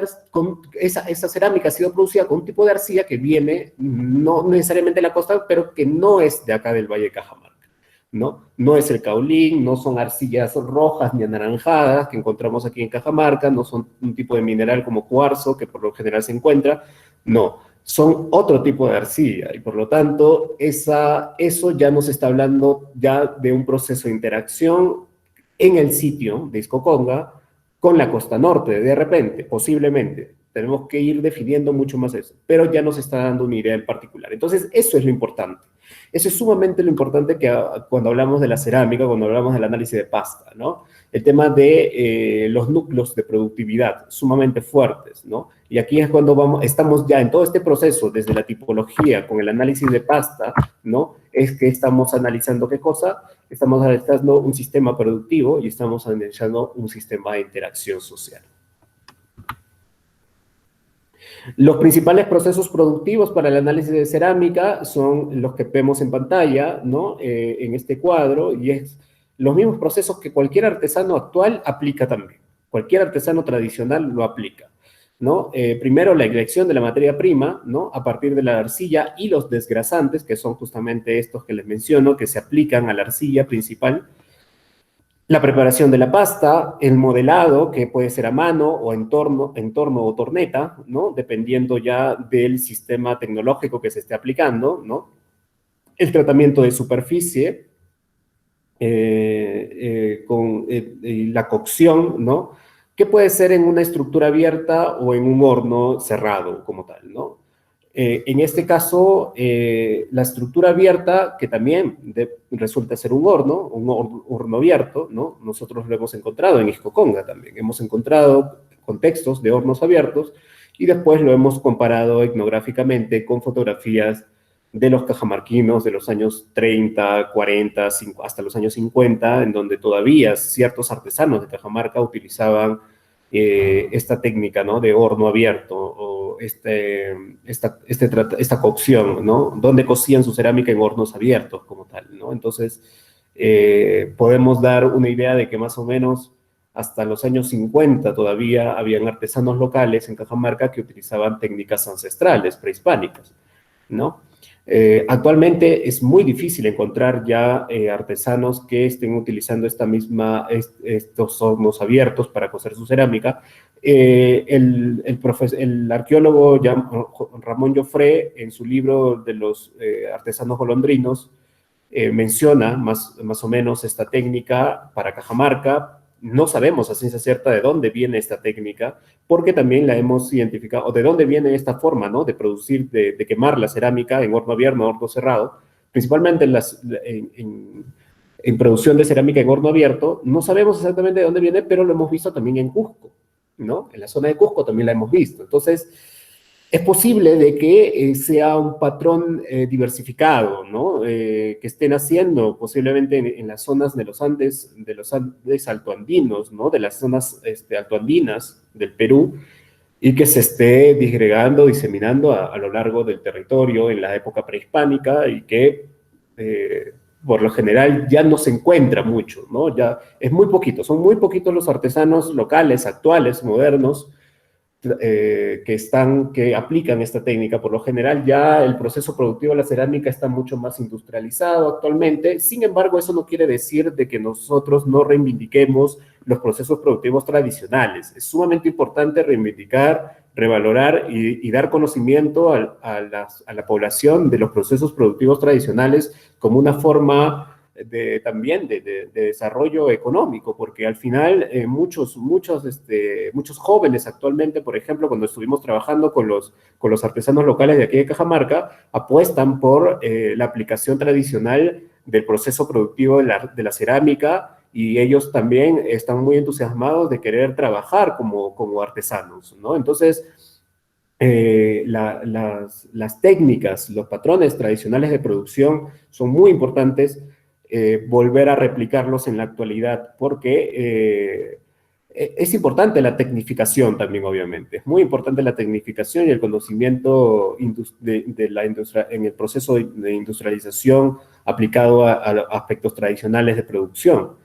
esa cerámica ha sido producida con un tipo de arcilla que viene no necesariamente de la costa, pero que no es de acá del Valle de Cajamarca, ¿no? No es el caolín, no son arcillas rojas ni anaranjadas que encontramos aquí en Cajamarca, no son un tipo de mineral como cuarzo que por lo general se encuentra, no. Son otro tipo de arcilla y por lo tanto eso ya nos está hablando ya de un proceso de interacción en el sitio de Ixcoconga con la costa norte, de repente, posiblemente. Tenemos que ir definiendo mucho más eso, pero ya nos está dando una idea en particular. Entonces, eso es lo importante. Eso es sumamente lo importante que cuando hablamos de la cerámica, cuando hablamos del análisis de pasta, ¿no? El tema de los núcleos de productividad sumamente fuertes, ¿no? Y aquí es cuando estamos ya en todo este proceso, desde la tipología, con el análisis de pasta, ¿no? Es que estamos analizando qué cosa, estamos analizando un sistema productivo y estamos analizando un sistema de interacción social. Los principales procesos productivos para el análisis de cerámica son los que vemos en pantalla, ¿no? En este cuadro, y es los mismos procesos que cualquier artesano actual aplica también. Cualquier artesano tradicional lo aplica, ¿no? Primero, la elección de la materia prima, ¿no? A partir de la arcilla y los desgrasantes, que son justamente estos que les menciono, que se aplican a la arcilla principal. La preparación de la pasta, el modelado, que puede ser a mano o en torno o torneta, ¿no? Dependiendo ya del sistema tecnológico que se esté aplicando, ¿no? El tratamiento de superficie, con la cocción, ¿no? Que puede ser en una estructura abierta o en un horno cerrado como tal, ¿no? En este caso, la estructura abierta, que también resulta ser un horno abierto, ¿no? Nosotros lo hemos encontrado en Ixcoconga también. Hemos encontrado contextos de hornos abiertos y después lo hemos comparado etnográficamente con fotografías de los cajamarquinos de los años 30, 40, hasta los años 50, en donde todavía ciertos artesanos de Cajamarca utilizaban esta técnica, ¿no?, de horno abierto, o esta cocción, ¿no?, donde cocían su cerámica en hornos abiertos como tal, ¿no? Entonces, podemos dar una idea de que más o menos hasta los años 50 todavía habían artesanos locales en Cajamarca que utilizaban técnicas ancestrales, prehispánicas, ¿no? Actualmente es muy difícil encontrar ya artesanos que estén utilizando estos hornos abiertos para cocer su cerámica. El arqueólogo Ramón Jofré, en su libro de los artesanos golondrinos, menciona más o menos esta técnica para Cajamarca. No sabemos a ciencia cierta de dónde viene esta técnica, porque también la hemos identificado, o de dónde viene esta forma, ¿no?, de producir, de quemar la cerámica en horno abierto, horno cerrado, principalmente en producción de cerámica en horno abierto. No sabemos exactamente de dónde viene, pero lo hemos visto también en Cusco, ¿no? En la zona de Cusco también la hemos visto. Entonces, es posible de que sea un patrón diversificado, ¿no? Que estén haciendo posiblemente en las zonas de los Andes altoandinos, ¿no?, de las zonas altoandinas del Perú, y que se esté disgregando, diseminando a lo largo del territorio en la época prehispánica, y que por lo general ya no se encuentra mucho, ¿no? Ya es muy poquito, son muy poquitos los artesanos locales, actuales, modernos, que aplican esta técnica. Por lo general ya el proceso productivo de la cerámica está mucho más industrializado actualmente. Sin embargo, eso no quiere decir de que nosotros no reivindiquemos los procesos productivos tradicionales. Es sumamente importante reivindicar, revalorar y dar conocimiento a la población de los procesos productivos tradicionales como una forma también de desarrollo económico, porque al final muchos jóvenes actualmente, por ejemplo, cuando estuvimos trabajando con los artesanos locales de aquí de Cajamarca, apuestan por la aplicación tradicional del proceso productivo de la cerámica, y ellos también están muy entusiasmados de querer trabajar como artesanos, ¿no? Entonces, las técnicas, los patrones tradicionales de producción son muy importantes, volver a replicarlos en la actualidad, porque es importante la tecnificación también, obviamente. Es muy importante la tecnificación y el conocimiento de la industria en el proceso de industrialización aplicado a aspectos tradicionales de producción.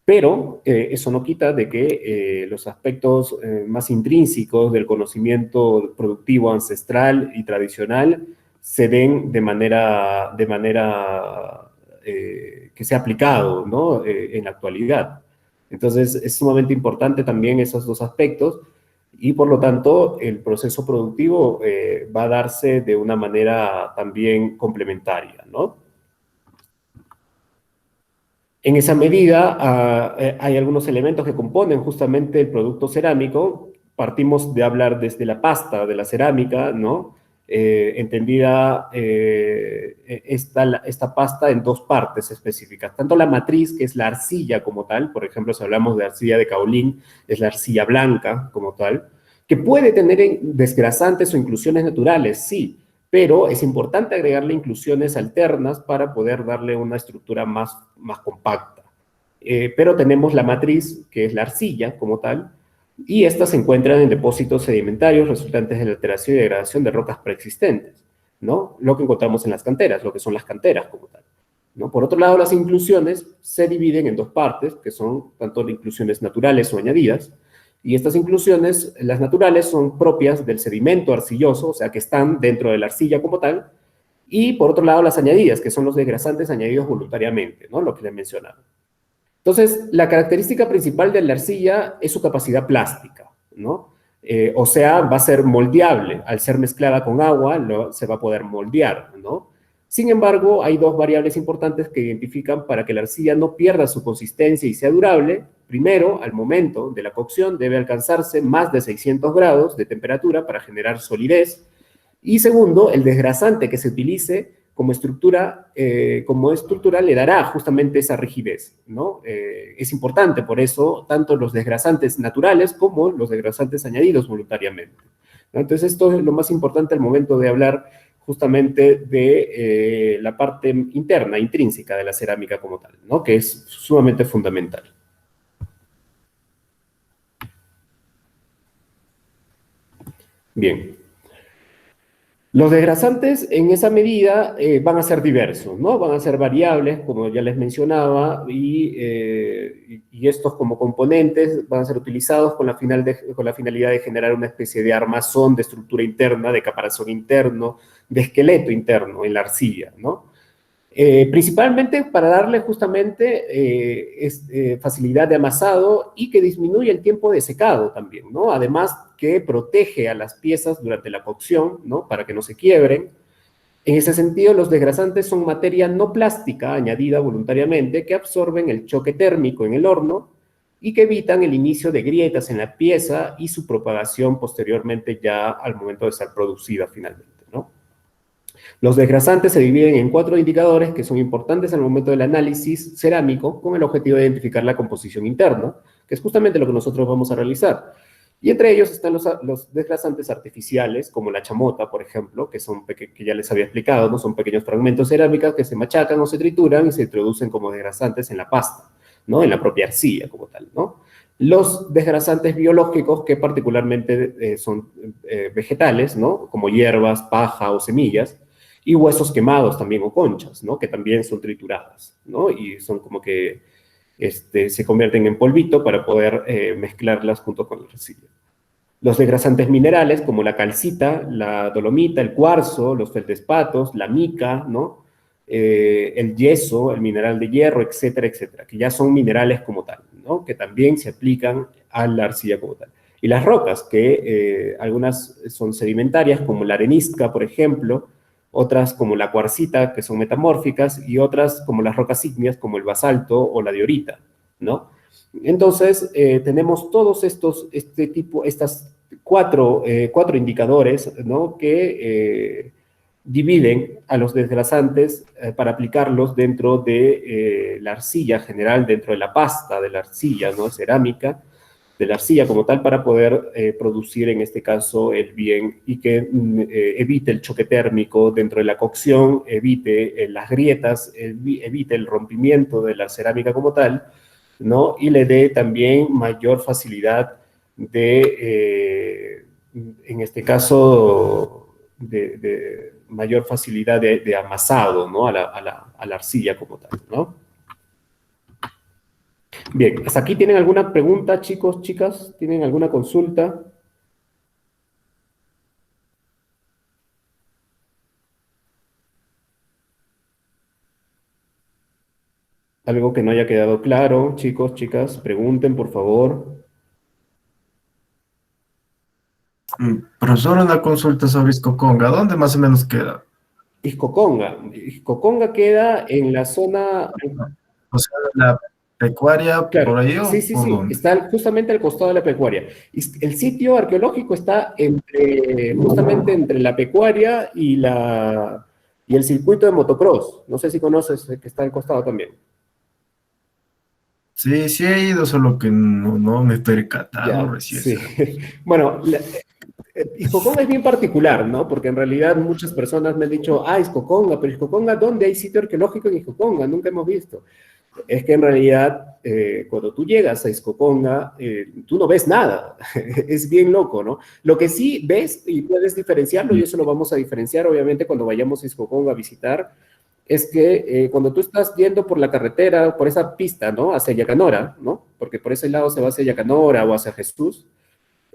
Pero eso no quita de que los aspectos más intrínsecos del conocimiento productivo ancestral y tradicional se den de manera que sea aplicado, ¿no?, en la actualidad. Entonces, es sumamente importante también esos dos aspectos, y por lo tanto, el proceso productivo va a darse de una manera también complementaria, ¿no? En esa medida, hay algunos elementos que componen justamente el producto cerámico. Partimos de hablar desde la pasta de la cerámica, ¿no? Entendida esta pasta en dos partes específicas. Tanto la matriz, que es la arcilla como tal, por ejemplo, si hablamos de arcilla de caolín, es la arcilla blanca como tal, que puede tener desgrasantes o inclusiones naturales, sí, pero es importante agregarle inclusiones alternas para poder darle una estructura más compacta. Pero tenemos la matriz, que es la arcilla como tal, y estas se encuentran en depósitos sedimentarios resultantes de la alteración y degradación de rocas preexistentes, ¿no? Lo que encontramos en las canteras, lo que son las canteras como tal, ¿no? Por otro lado, las inclusiones se dividen en dos partes, que son tanto inclusiones naturales o añadidas, y estas inclusiones, las naturales, son propias del sedimento arcilloso, o sea, que están dentro de la arcilla como tal, y por otro lado, las añadidas, que son los desgrasantes añadidos voluntariamente, ¿no?, lo que les mencionaba. Entonces, la característica principal de la arcilla es su capacidad plástica, ¿no? O sea, va a ser moldeable. Al ser mezclada con agua, se va a poder moldear, ¿no? Sin embargo, hay dos variables importantes que identifican para que la arcilla no pierda su consistencia y sea durable. Primero, al momento de la cocción debe alcanzarse más de 600 grados de temperatura para generar solidez. Y segundo, el desgrasante que se utilice como estructura le dará justamente esa rigidez, ¿no? Es importante por eso tanto los desgrasantes naturales como los desgrasantes añadidos voluntariamente, ¿no? Entonces, esto es lo más importante al momento de hablar justamente de la parte interna, intrínseca de la cerámica como tal, ¿no? Que es sumamente fundamental. Bien. Los desgrasantes en esa medida van a ser diversos, ¿no? Van a ser variables, como ya les mencionaba, y estos como componentes van a ser utilizados con la finalidad de generar una especie de armazón de estructura interna, de caparazón interno, de esqueleto interno en la arcilla, ¿no? Principalmente para darle justamente facilidad de amasado y que disminuye el tiempo de secado también, ¿no? Además que protege a las piezas durante la cocción, ¿no? Para que no se quiebren. En ese sentido, los desgrasantes son materia no plástica añadida voluntariamente que absorben el choque térmico en el horno y que evitan el inicio de grietas en la pieza y su propagación posteriormente ya al momento de ser producida finalmente, ¿no? Los desgrasantes se dividen en 4 indicadores que son importantes al momento del análisis cerámico con el objetivo de identificar la composición interna, que es justamente lo que nosotros vamos a realizar. Y entre ellos están los desgrasantes artificiales, como la chamota, por ejemplo, que ya les había explicado, ¿no? Son pequeños fragmentos cerámicos que se machacan o se trituran y se introducen como desgrasantes en la pasta, ¿no? En la propia arcilla como tal, ¿no? Los desgrasantes biológicos, que particularmente son vegetales, ¿no? Como hierbas, paja o semillas, y huesos quemados también o conchas, ¿no? Que también son trituradas, ¿no? Y son como que se convierten en polvito para poder mezclarlas junto con la arcilla. Los desgrasantes minerales, como la calcita, la dolomita, el cuarzo, los feldespatos, la mica, ¿no? El yeso, el mineral de hierro, etcétera, etcétera, que ya son minerales como tal, ¿no? Que también se aplican a la arcilla como tal. Y las rocas, que algunas son sedimentarias, como la arenisca, por ejemplo, otras como la cuarcita, que son metamórficas, y otras como las rocas ígneas, como el basalto o la diorita, ¿no? Entonces, tenemos todos estas cuatro indicadores, ¿no? Que dividen a los desgrasantes para aplicarlos dentro de la arcilla general, dentro de la pasta de la arcilla, ¿no? Cerámica, de la arcilla como tal, para poder producir en este caso el bien y que evite el choque térmico dentro de la cocción, evite las grietas, evite el rompimiento de la cerámica como tal, ¿no? Y le dé también mayor facilidad en este caso, de mayor facilidad de amasado, ¿no? A la arcilla como tal, ¿no? Bien, ¿hasta aquí tienen alguna pregunta, chicos, chicas? ¿Tienen alguna consulta? ¿Algo que no haya quedado claro? Chicos, chicas, pregunten, por favor. Profesor, una consulta sobre Iscoconga. ¿Dónde más o menos queda? Ixcoconga. Ixcoconga queda en la zona. O sea, la pecuaria por Claro, ahí sí, o sí, por sí, dónde? está justamente al costado de la pecuaria. El sitio arqueológico está justamente entre la pecuaria y el circuito de motocross. No sé si conoces, que está al costado también. Sí, sí he ido, solo que no me he percatado Ya, recién. sí. Bueno, Ixcoconga es bien particular, ¿no? Porque en realidad muchas personas me han dicho, Ixcoconga, pero Ixcoconga, ¿dónde hay sitio arqueológico en Ixcoconga? Nunca hemos visto. Es que en realidad, cuando tú llegas a Ixcoconga, tú no ves nada. Es bien loco, ¿no? Lo que sí ves y puedes diferenciarlo, y eso lo vamos a diferenciar obviamente cuando vayamos a Ixcoconga a visitar, es que cuando tú estás yendo por la carretera, por esa pista, ¿no? Hacia Yacanora, ¿no? Porque por ese lado se va hacia Yacanora o hacia Jesús,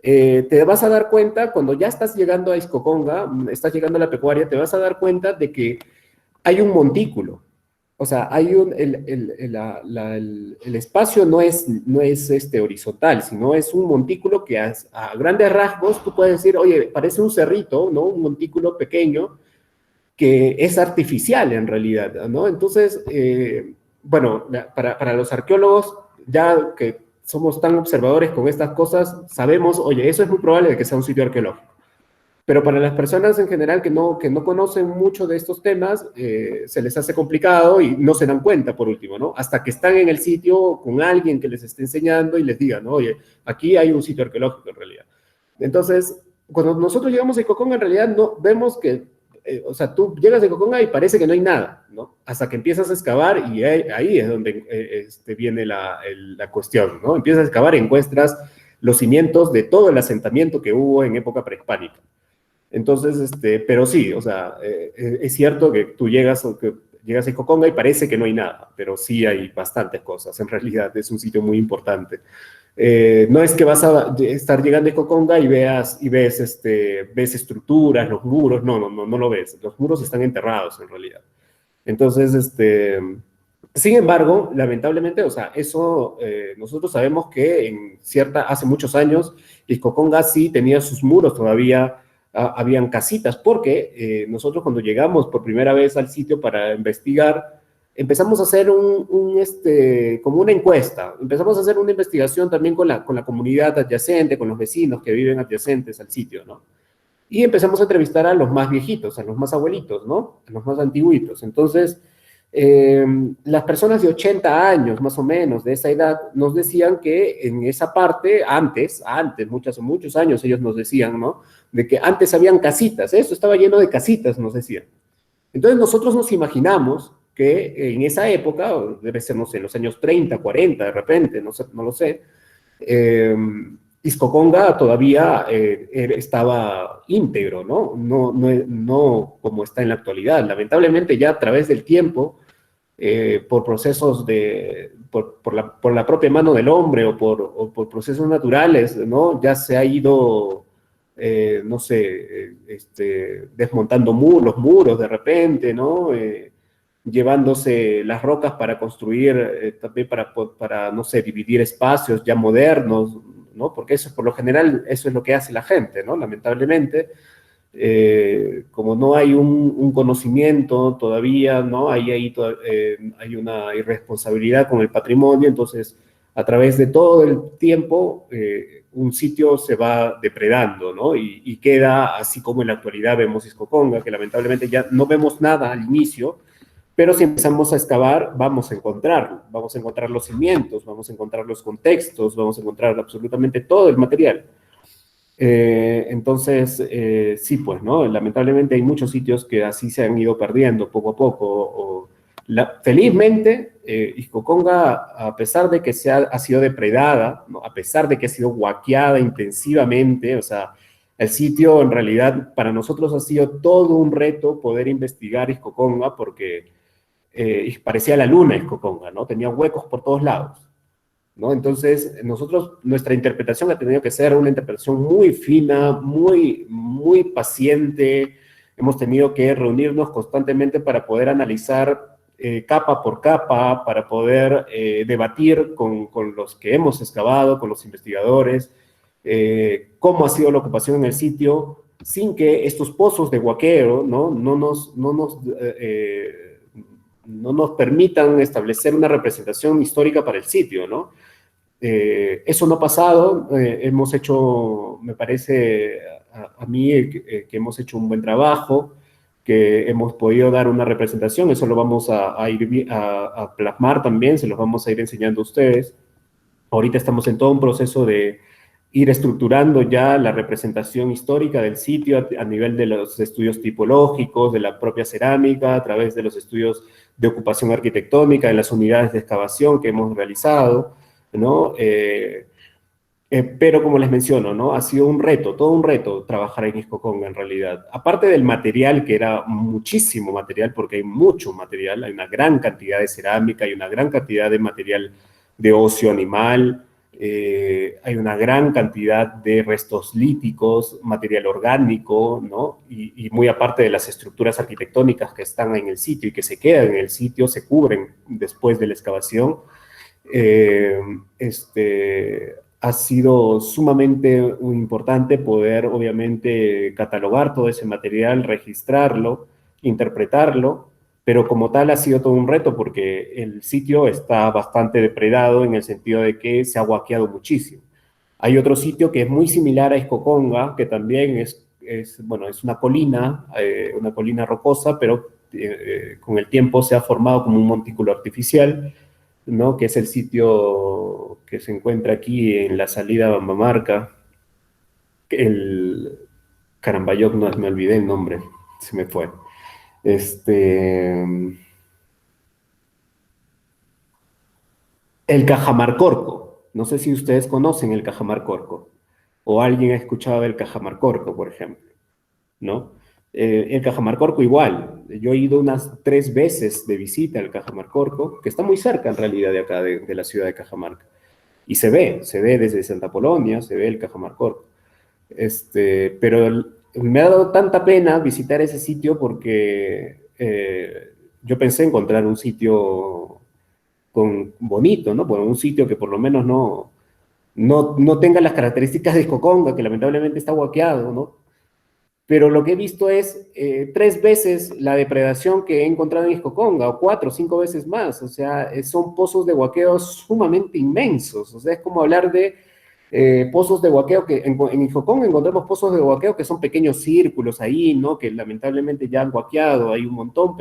te vas a dar cuenta, cuando ya estás llegando a Ixcoconga, estás llegando a la pecuaria, te vas a dar cuenta de que hay un montículo. O sea, el espacio no es horizontal, sino es un montículo que a grandes rasgos tú puedes decir, oye, parece un cerrito, ¿no? Un montículo pequeño que es artificial en realidad, ¿no? Entonces, bueno, para los arqueólogos, ya que somos tan observadores con estas cosas, sabemos, oye, eso es muy probable de que sea un sitio arqueológico. Pero para las personas en general que no conocen mucho de estos temas, se les hace complicado y no se dan cuenta, por último, ¿no? Hasta que están en el sitio con alguien que les esté enseñando y les diga, ¿no? Oye, aquí hay un sitio arqueológico en realidad. Entonces, cuando nosotros llegamos a Icocón, en realidad no vemos que o sea, tú llegas de Coconga y parece que no hay nada, ¿no? Hasta que empiezas a excavar y ahí es donde viene la cuestión, ¿no? Empiezas a excavar y encuentras los cimientos de todo el asentamiento que hubo en época prehispánica. Entonces, pero sí, o sea, es cierto que tú llegas a Coconga y parece que no hay nada, pero sí hay bastantes cosas. En realidad es un sitio muy importante. No es que vas a estar llegando a Coconga y ves estructuras, los muros, no lo ves. Los muros están enterrados en realidad. Entonces, sin embargo, lamentablemente, o sea, eso nosotros sabemos que hace muchos años, Coconga sí tenía sus muros todavía, habían casitas, porque nosotros cuando llegamos por primera vez al sitio para investigar, empezamos a hacer como una encuesta, empezamos a hacer una investigación también con la comunidad adyacente, con los vecinos que viven adyacentes al sitio, ¿no? Y empezamos a entrevistar a los más viejitos, a los más abuelitos, ¿no? A los más antiguitos. Entonces, las personas de 80 años, más o menos, de esa edad, nos decían que en esa parte, antes, muchos años, ellos nos decían, ¿no? De que antes habían casitas, eso estaba lleno de casitas, nos decían. Entonces nosotros nos imaginamos que en esa época, debe ser, no sé, en los años 30, 40, de repente, no sé, no lo sé, eh, Iscoconga todavía estaba íntegro, ¿no? No como está en la actualidad. Lamentablemente ya a través del tiempo, por procesos por la propia mano del hombre o por procesos naturales, ¿no? Ya se ha ido, no sé, desmontando los muros de repente, ¿no? Llevándose las rocas para construir, también para, no sé, dividir espacios ya modernos, ¿no? Porque eso, por lo general, eso es lo que hace la gente, ¿no? Lamentablemente, como no hay un conocimiento todavía, ¿no? Hay una irresponsabilidad con el patrimonio, entonces, a través de todo el tiempo, un sitio se va depredando, ¿no? Y queda, así como en la actualidad vemos Iscoconga, que lamentablemente ya no vemos nada al inicio, pero si empezamos a excavar, vamos a encontrarlo, vamos a encontrar los cimientos, vamos a encontrar los contextos, vamos a encontrar absolutamente todo el material. Entonces, sí, pues, ¿no? Lamentablemente hay muchos sitios que así se han ido perdiendo poco a poco. Felizmente, Ixcoconga, a pesar de que ha sido depredada, ¿no? A pesar de que ha sido huaqueada intensivamente, o sea, el sitio en realidad para nosotros ha sido todo un reto poder investigar Ixcoconga porque parecía la luna Ixcoconga, ¿no? Tenía huecos por todos lados. ¿No? Entonces, nuestra interpretación ha tenido que ser una interpretación muy fina, muy paciente. Hemos tenido que reunirnos constantemente para poder analizar capa por capa, para poder debatir con los que hemos excavado, con los investigadores, cómo ha sido la ocupación en el sitio, sin que estos pozos de huaqueo, ¿no? No nos permitan establecer una representación histórica para el sitio, ¿no? Eso no ha pasado, hemos hecho, me parece a mí que hemos hecho un buen trabajo, que hemos podido dar una representación, eso lo vamos a plasmar también, se los vamos a ir enseñando a ustedes. Ahorita estamos en todo un proceso de ir estructurando ya la representación histórica del sitio a nivel de los estudios tipológicos, de la propia cerámica, a través de los estudios de ocupación arquitectónica, en las unidades de excavación que hemos realizado, ¿no? Pero como les menciono, ¿no? Ha sido un reto, todo un reto trabajar en Ixcoconga en realidad. Aparte del material, que era muchísimo material, porque hay mucho material, hay una gran cantidad de cerámica, hay una gran cantidad de material de ocio animal, hay una gran cantidad de restos líticos, material orgánico, ¿no? Y muy aparte de las estructuras arquitectónicas que están en el sitio y que se quedan en el sitio, se cubren después de la excavación. Eh, ha sido sumamente importante poder, obviamente, catalogar todo ese material, registrarlo, interpretarlo, pero como tal ha sido todo un reto porque el sitio está bastante depredado en el sentido de que se ha huaqueado muchísimo. Hay otro sitio que es muy similar a Escoconga, que también bueno, es una colina rocosa, pero con el tiempo se ha formado como un montículo artificial, ¿no? Que es el sitio que se encuentra aquí en la salida a Bambamarca, el Carambayoc, no me olvidé el nombre. se me fue. Este, el Cajamarcorco. No sé si ustedes conocen el Cajamarcorco o alguien ha escuchado del Cajamarcorco, por ejemplo, ¿no? El Cajamarcorco igual. Yo he ido unas 3 veces de visita al Cajamarcorco, que está muy cerca en realidad de acá, de la ciudad de Cajamarca. Y se ve desde Santa Polonia, se ve el Cajamarcorco. Pero me ha dado tanta pena visitar ese sitio porque yo pensé encontrar un sitio bonito, ¿no? Bueno, un sitio que por lo menos no tenga las características de Escoconga, que lamentablemente está huaqueado, ¿no? Pero lo que he visto es 3 veces la depredación que he encontrado en Escoconga, o 4 o 5 veces más. O sea, son pozos de huaqueo sumamente inmensos. O sea, es como hablar de pozos de huaqueo que en Iscoconga encontramos pozos de huaqueo que son pequeños círculos ahí, ¿no? Que lamentablemente ya han huaqueado, hay un montón,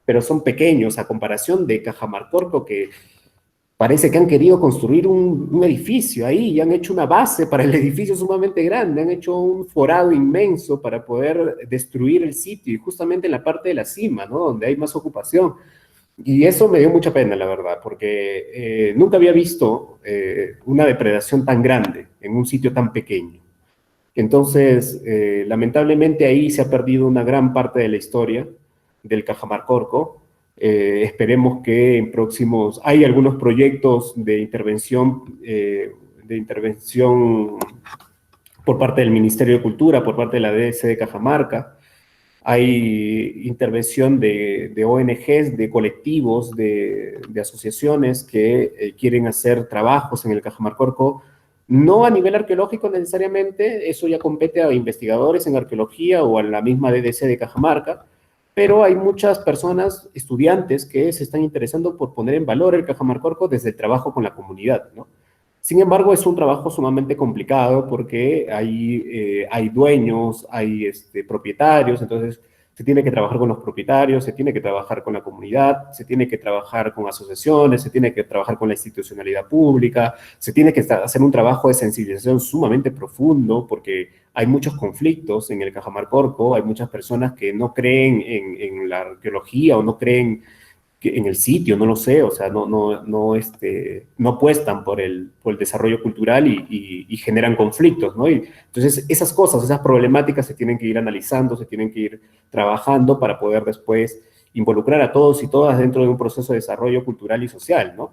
pero son pequeños a comparación de Cajamarcorco, que parece que han querido construir un edificio ahí y han hecho una base para el edificio sumamente grande, han hecho un forado inmenso para poder destruir el sitio y justamente en la parte de la cima, ¿no? Donde hay más ocupación. Y eso me dio mucha pena, la verdad, porque nunca había visto una depredación tan grande en un sitio tan pequeño. Entonces, lamentablemente ahí se ha perdido una gran parte de la historia del Cajamarcorco. Esperemos que en próximos... Hay algunos proyectos de intervención por parte del Ministerio de Cultura, por parte de la DS de Cajamarca. Hay intervención de ONGs, de colectivos, de asociaciones que quieren hacer trabajos en el Cajamarcorco, no a nivel arqueológico necesariamente, eso ya compete a investigadores en arqueología o a la misma DDC de Cajamarca, pero hay muchas personas, estudiantes, que se están interesando por poner en valor el Cajamarcorco desde el trabajo con la comunidad, ¿no? Sin embargo, es un trabajo sumamente complicado porque hay dueños, hay propietarios, entonces se tiene que trabajar con los propietarios, se tiene que trabajar con la comunidad, se tiene que trabajar con asociaciones, se tiene que trabajar con la institucionalidad pública, se tiene que hacer un trabajo de sensibilización sumamente profundo porque hay muchos conflictos en el Cajamarcorco, hay muchas personas que no creen en la arqueología o no creen en el sitio, no lo sé, o sea, no apuestan por el desarrollo cultural y generan conflictos, ¿no? Y entonces, esas cosas, esas problemáticas se tienen que ir analizando, se tienen que ir trabajando para poder después involucrar a todos y todas dentro de un proceso de desarrollo cultural y social, ¿no?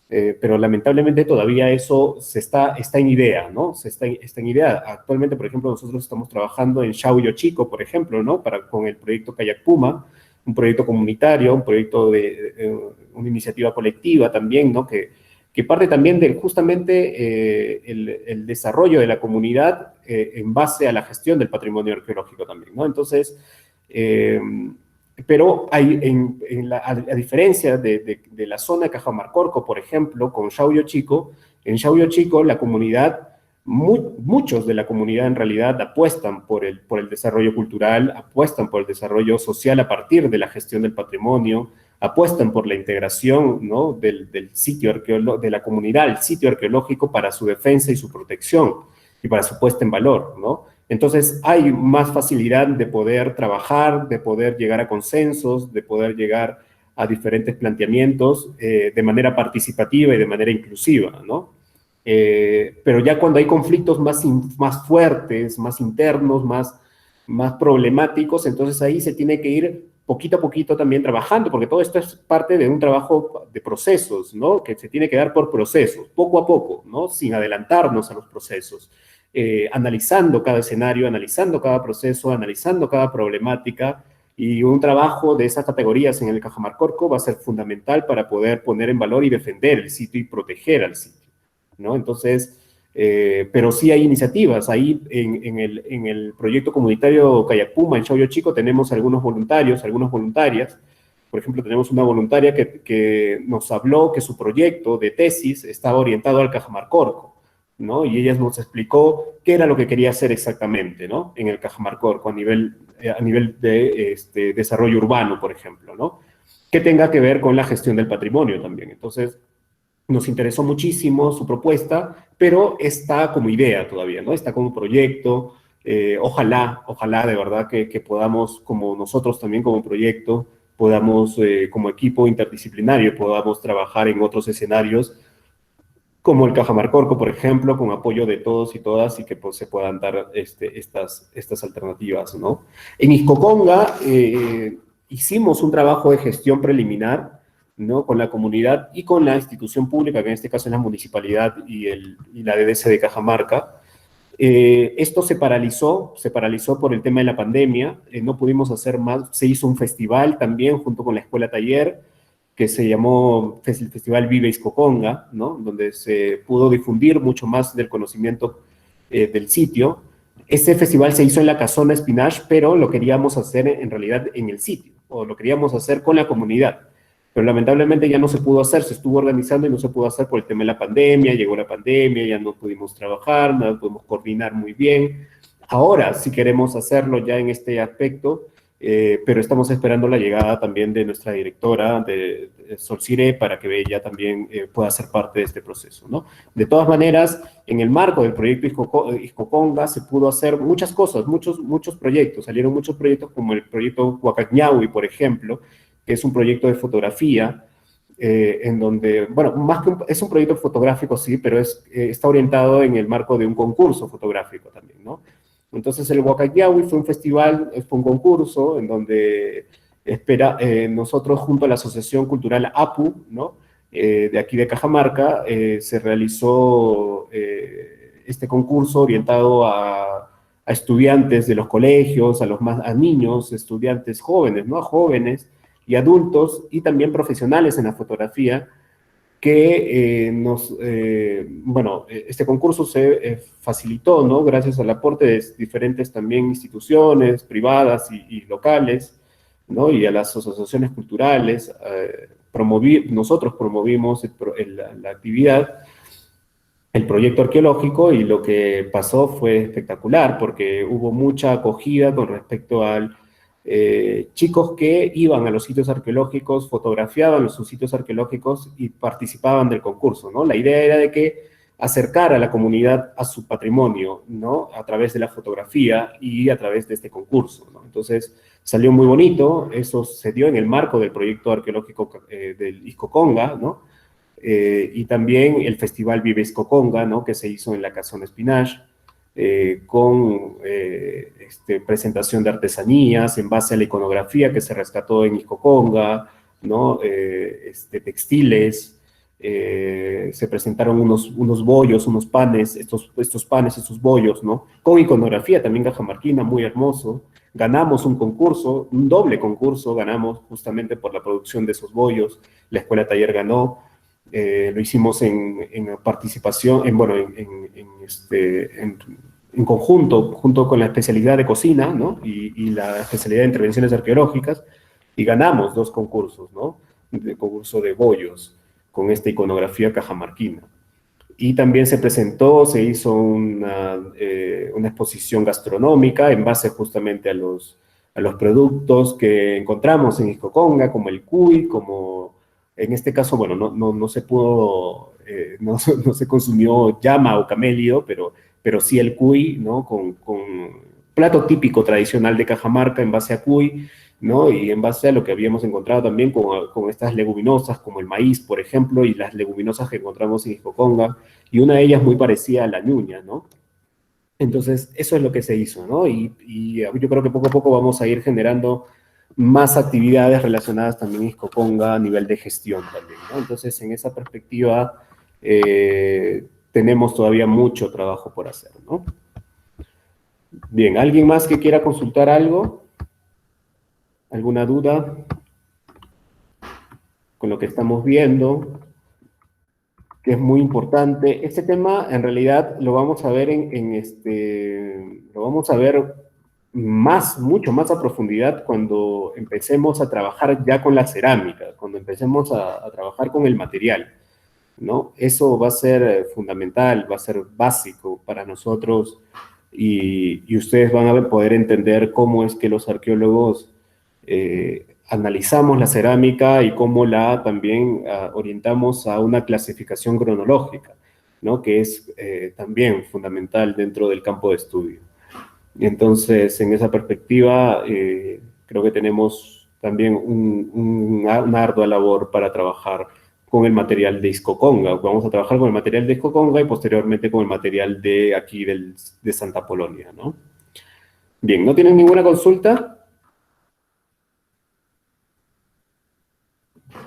Pero lamentablemente todavía eso está en idea, ¿no? Está en idea. Actualmente, por ejemplo, nosotros estamos trabajando en Xauyo Chico, por ejemplo, ¿no? Con el proyecto Kayak Puma, un proyecto comunitario, un proyecto una iniciativa colectiva también, ¿no? Que parte también de justamente el desarrollo de la comunidad en base a la gestión del patrimonio arqueológico también, ¿no? Entonces, pero a diferencia de la zona de Cajamarcorco, por ejemplo, con Xauyo Chico, en Xauyo Chico la comunidad, muchos de la comunidad en realidad apuestan por el desarrollo cultural, apuestan por el desarrollo social a partir de la gestión del patrimonio, apuestan por la integración, ¿no? del sitio arqueológico, de la comunidad al sitio arqueológico para su defensa y su protección y para su puesta en valor, ¿no? Entonces hay más facilidad de poder trabajar, de poder llegar a consensos, de poder llegar a diferentes planteamientos de manera participativa y de manera inclusiva, ¿no? Pero ya cuando hay conflictos más fuertes, más internos, más problemáticos, entonces ahí se tiene que ir poquito a poquito también trabajando, porque todo esto es parte de un trabajo de procesos, ¿no? Que se tiene que dar por procesos, poco a poco, ¿no? Sin adelantarnos a los procesos. Analizando cada escenario, analizando cada proceso, analizando cada problemática, y un trabajo de esas categorías en el Cajamarcorco va a ser fundamental para poder poner en valor y defender el sitio y proteger al sitio, ¿no? Entonces, pero sí hay iniciativas. Ahí en el proyecto comunitario Kayak Puma, en Xauyo Chico, tenemos algunos voluntarios, algunas voluntarias. Por ejemplo, tenemos una voluntaria que nos habló que su proyecto de tesis estaba orientado al Cajamarcorco, ¿no? Y ella nos explicó qué era lo que quería hacer exactamente, ¿no? En el Cajamarcorco, a nivel de desarrollo urbano, por ejemplo, ¿no? Que tenga que ver con la gestión del patrimonio también. Entonces, nos interesó muchísimo su propuesta, pero está como idea todavía, ¿no? Está como proyecto, Ojalá de verdad que podamos, como nosotros también como proyecto, podamos, como equipo interdisciplinario, podamos trabajar en otros escenarios, como el Cajamarcorco, por ejemplo, con apoyo de todos y todas, y que pues, se puedan dar estas alternativas, ¿no? En Ixcoconga hicimos un trabajo de gestión preliminar, ¿no? Con la comunidad y con la institución pública, que en este caso es la municipalidad y la DDC de Cajamarca. Esto se paralizó por el tema de la pandemia, no pudimos hacer más, se hizo un festival también junto con la Escuela Taller, que se llamó el Festival Vive Ixcoconga, ¿no? Donde se pudo difundir mucho más del conocimiento del sitio. Este festival se hizo en la Casona Espinage, pero lo queríamos hacer en realidad en el sitio, o lo queríamos hacer con la comunidad. Pero lamentablemente ya no se pudo hacer, se estuvo organizando y no se pudo hacer por el tema de la pandemia, llegó la pandemia, ya no pudimos trabajar, no pudimos coordinar muy bien. Ahora sí queremos hacerlo ya en este aspecto, pero estamos esperando la llegada también de nuestra directora, de Sol Cire, para que ella también pueda ser parte de este proceso, ¿no? De todas maneras, en el marco del proyecto Ixcoconga se pudo hacer muchas cosas, muchos proyectos, salieron muchos proyectos como el proyecto Huacacñahui, por ejemplo, que es un proyecto de fotografía, en donde, bueno, más que es un proyecto fotográfico, sí, pero está orientado en el marco de un concurso fotográfico también, ¿no? Entonces el Huacayahui fue un festival, fue un concurso en donde nosotros junto a la Asociación Cultural APU, ¿no? De aquí de Cajamarca, se realizó este concurso orientado a estudiantes de los colegios, a niños, estudiantes jóvenes, ¿no? A jóvenes y adultos y también profesionales en la fotografía que este concurso se facilitó, ¿no? Gracias al aporte de diferentes también instituciones privadas y locales, ¿no? Y a las asociaciones culturales. Nosotros promovimos la actividad, el proyecto arqueológico, y lo que pasó fue espectacular porque hubo mucha acogida con respecto a chicos que iban a los sitios arqueológicos, fotografiaban sus sitios arqueológicos y participaban del concurso, ¿no? La idea era de que acercar a la comunidad a su patrimonio, ¿no? A través de la fotografía y a través de este concurso, ¿no? Entonces, salió muy bonito, eso se dio en el marco del proyecto arqueológico del Ixcoconga, ¿no? Y también el Festival Vive Ixcoconga, ¿no? Que se hizo en la Casona Espinage, con presentación de artesanías en base a la iconografía que se rescató en Ixcoconga, ¿no? Textiles, se presentaron unos bollos, unos panes, estos panes, estos bollos, ¿no? Con iconografía también cajamarquina, muy hermoso. Ganamos un concurso, un doble concurso, ganamos justamente por la producción de esos bollos, la Escuela Taller ganó. Lo hicimos en participación, en conjunto, junto con la especialidad de cocina, ¿no? Y la especialidad de intervenciones arqueológicas, y ganamos dos concursos, ¿no? El concurso de bollos, con esta iconografía cajamarquina. Y también se hizo una exposición gastronómica en base justamente a los productos que encontramos en Ixcoconga, como el cuy, como en este caso, bueno, no se pudo, no se consumió llama o camelio, pero sí el cuy, ¿no? Con plato típico tradicional de Cajamarca en base a cuy, ¿no? Y en base a lo que habíamos encontrado también con estas leguminosas, como el maíz, por ejemplo, y las leguminosas que encontramos en Ixcoconga, y una de ellas muy parecida a la ñuña, ¿no? Entonces, eso es lo que se hizo, ¿no? Y yo creo que poco a poco vamos a ir generando más actividades relacionadas también a Ixcoconga a nivel de gestión también, ¿no? Entonces, en esa perspectiva, tenemos todavía mucho trabajo por hacer, ¿no? Bien, ¿alguien más que quiera consultar algo? ¿Alguna duda con lo que estamos viendo? Que es muy importante. Este tema, en realidad, lo vamos a ver lo vamos a ver mucho más a profundidad cuando empecemos a trabajar ya con la cerámica, cuando empecemos a trabajar con el material, ¿no? Eso va a ser fundamental, va a ser básico para nosotros, y ustedes van a poder entender cómo es que los arqueólogos analizamos la cerámica y cómo la también orientamos a una clasificación cronológica, ¿no? Que es también fundamental dentro del campo de estudio. Entonces, en esa perspectiva, creo que tenemos también una ardua labor para trabajar con el material de Iscoconga. Vamos a trabajar con el material de Iscoconga y posteriormente con el material de aquí de Santa Polonia, ¿no? Bien, ¿no tienen ninguna consulta?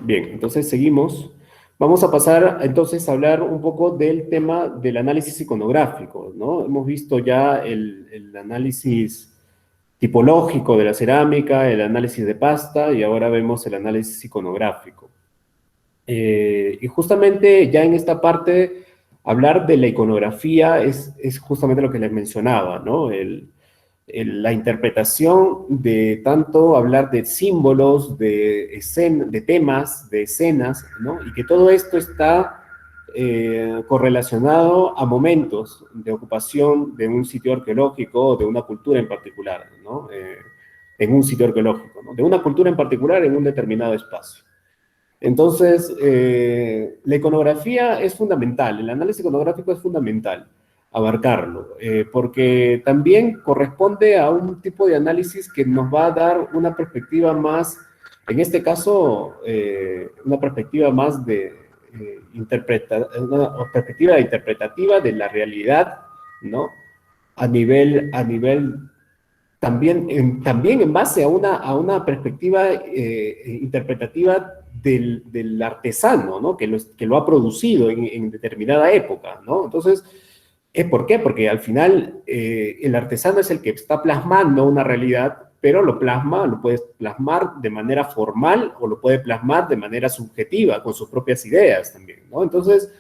Bien, entonces seguimos. Vamos a pasar entonces a hablar un poco del tema del análisis iconográfico, ¿no? Hemos visto ya el análisis tipológico de la cerámica, el análisis de pasta y ahora vemos el análisis iconográfico. Y justamente ya en esta parte, hablar de la iconografía es justamente lo que les mencionaba, ¿no? La interpretación de tanto hablar de símbolos, de temas, de escenas, ¿no? Y que todo esto está correlacionado a momentos de ocupación de un sitio arqueológico o de una cultura en particular, ¿no? En un sitio arqueológico, ¿no? De una cultura en particular en un determinado espacio. Entonces, la iconografía es fundamental, el análisis iconográfico es fundamental abarcarlo, porque también corresponde a un tipo de análisis que nos va a dar una perspectiva más, en este caso, una perspectiva más una perspectiva interpretativa de la realidad, ¿no? A nivel también en base a una perspectiva interpretativa del artesano, ¿no? Que lo ha producido en determinada época, ¿no? Entonces, ¿por qué? Porque al final el artesano es el que está plasmando una realidad, pero lo puede plasmar de manera formal o lo puede plasmar de manera subjetiva, con sus propias ideas también, ¿no? Entonces,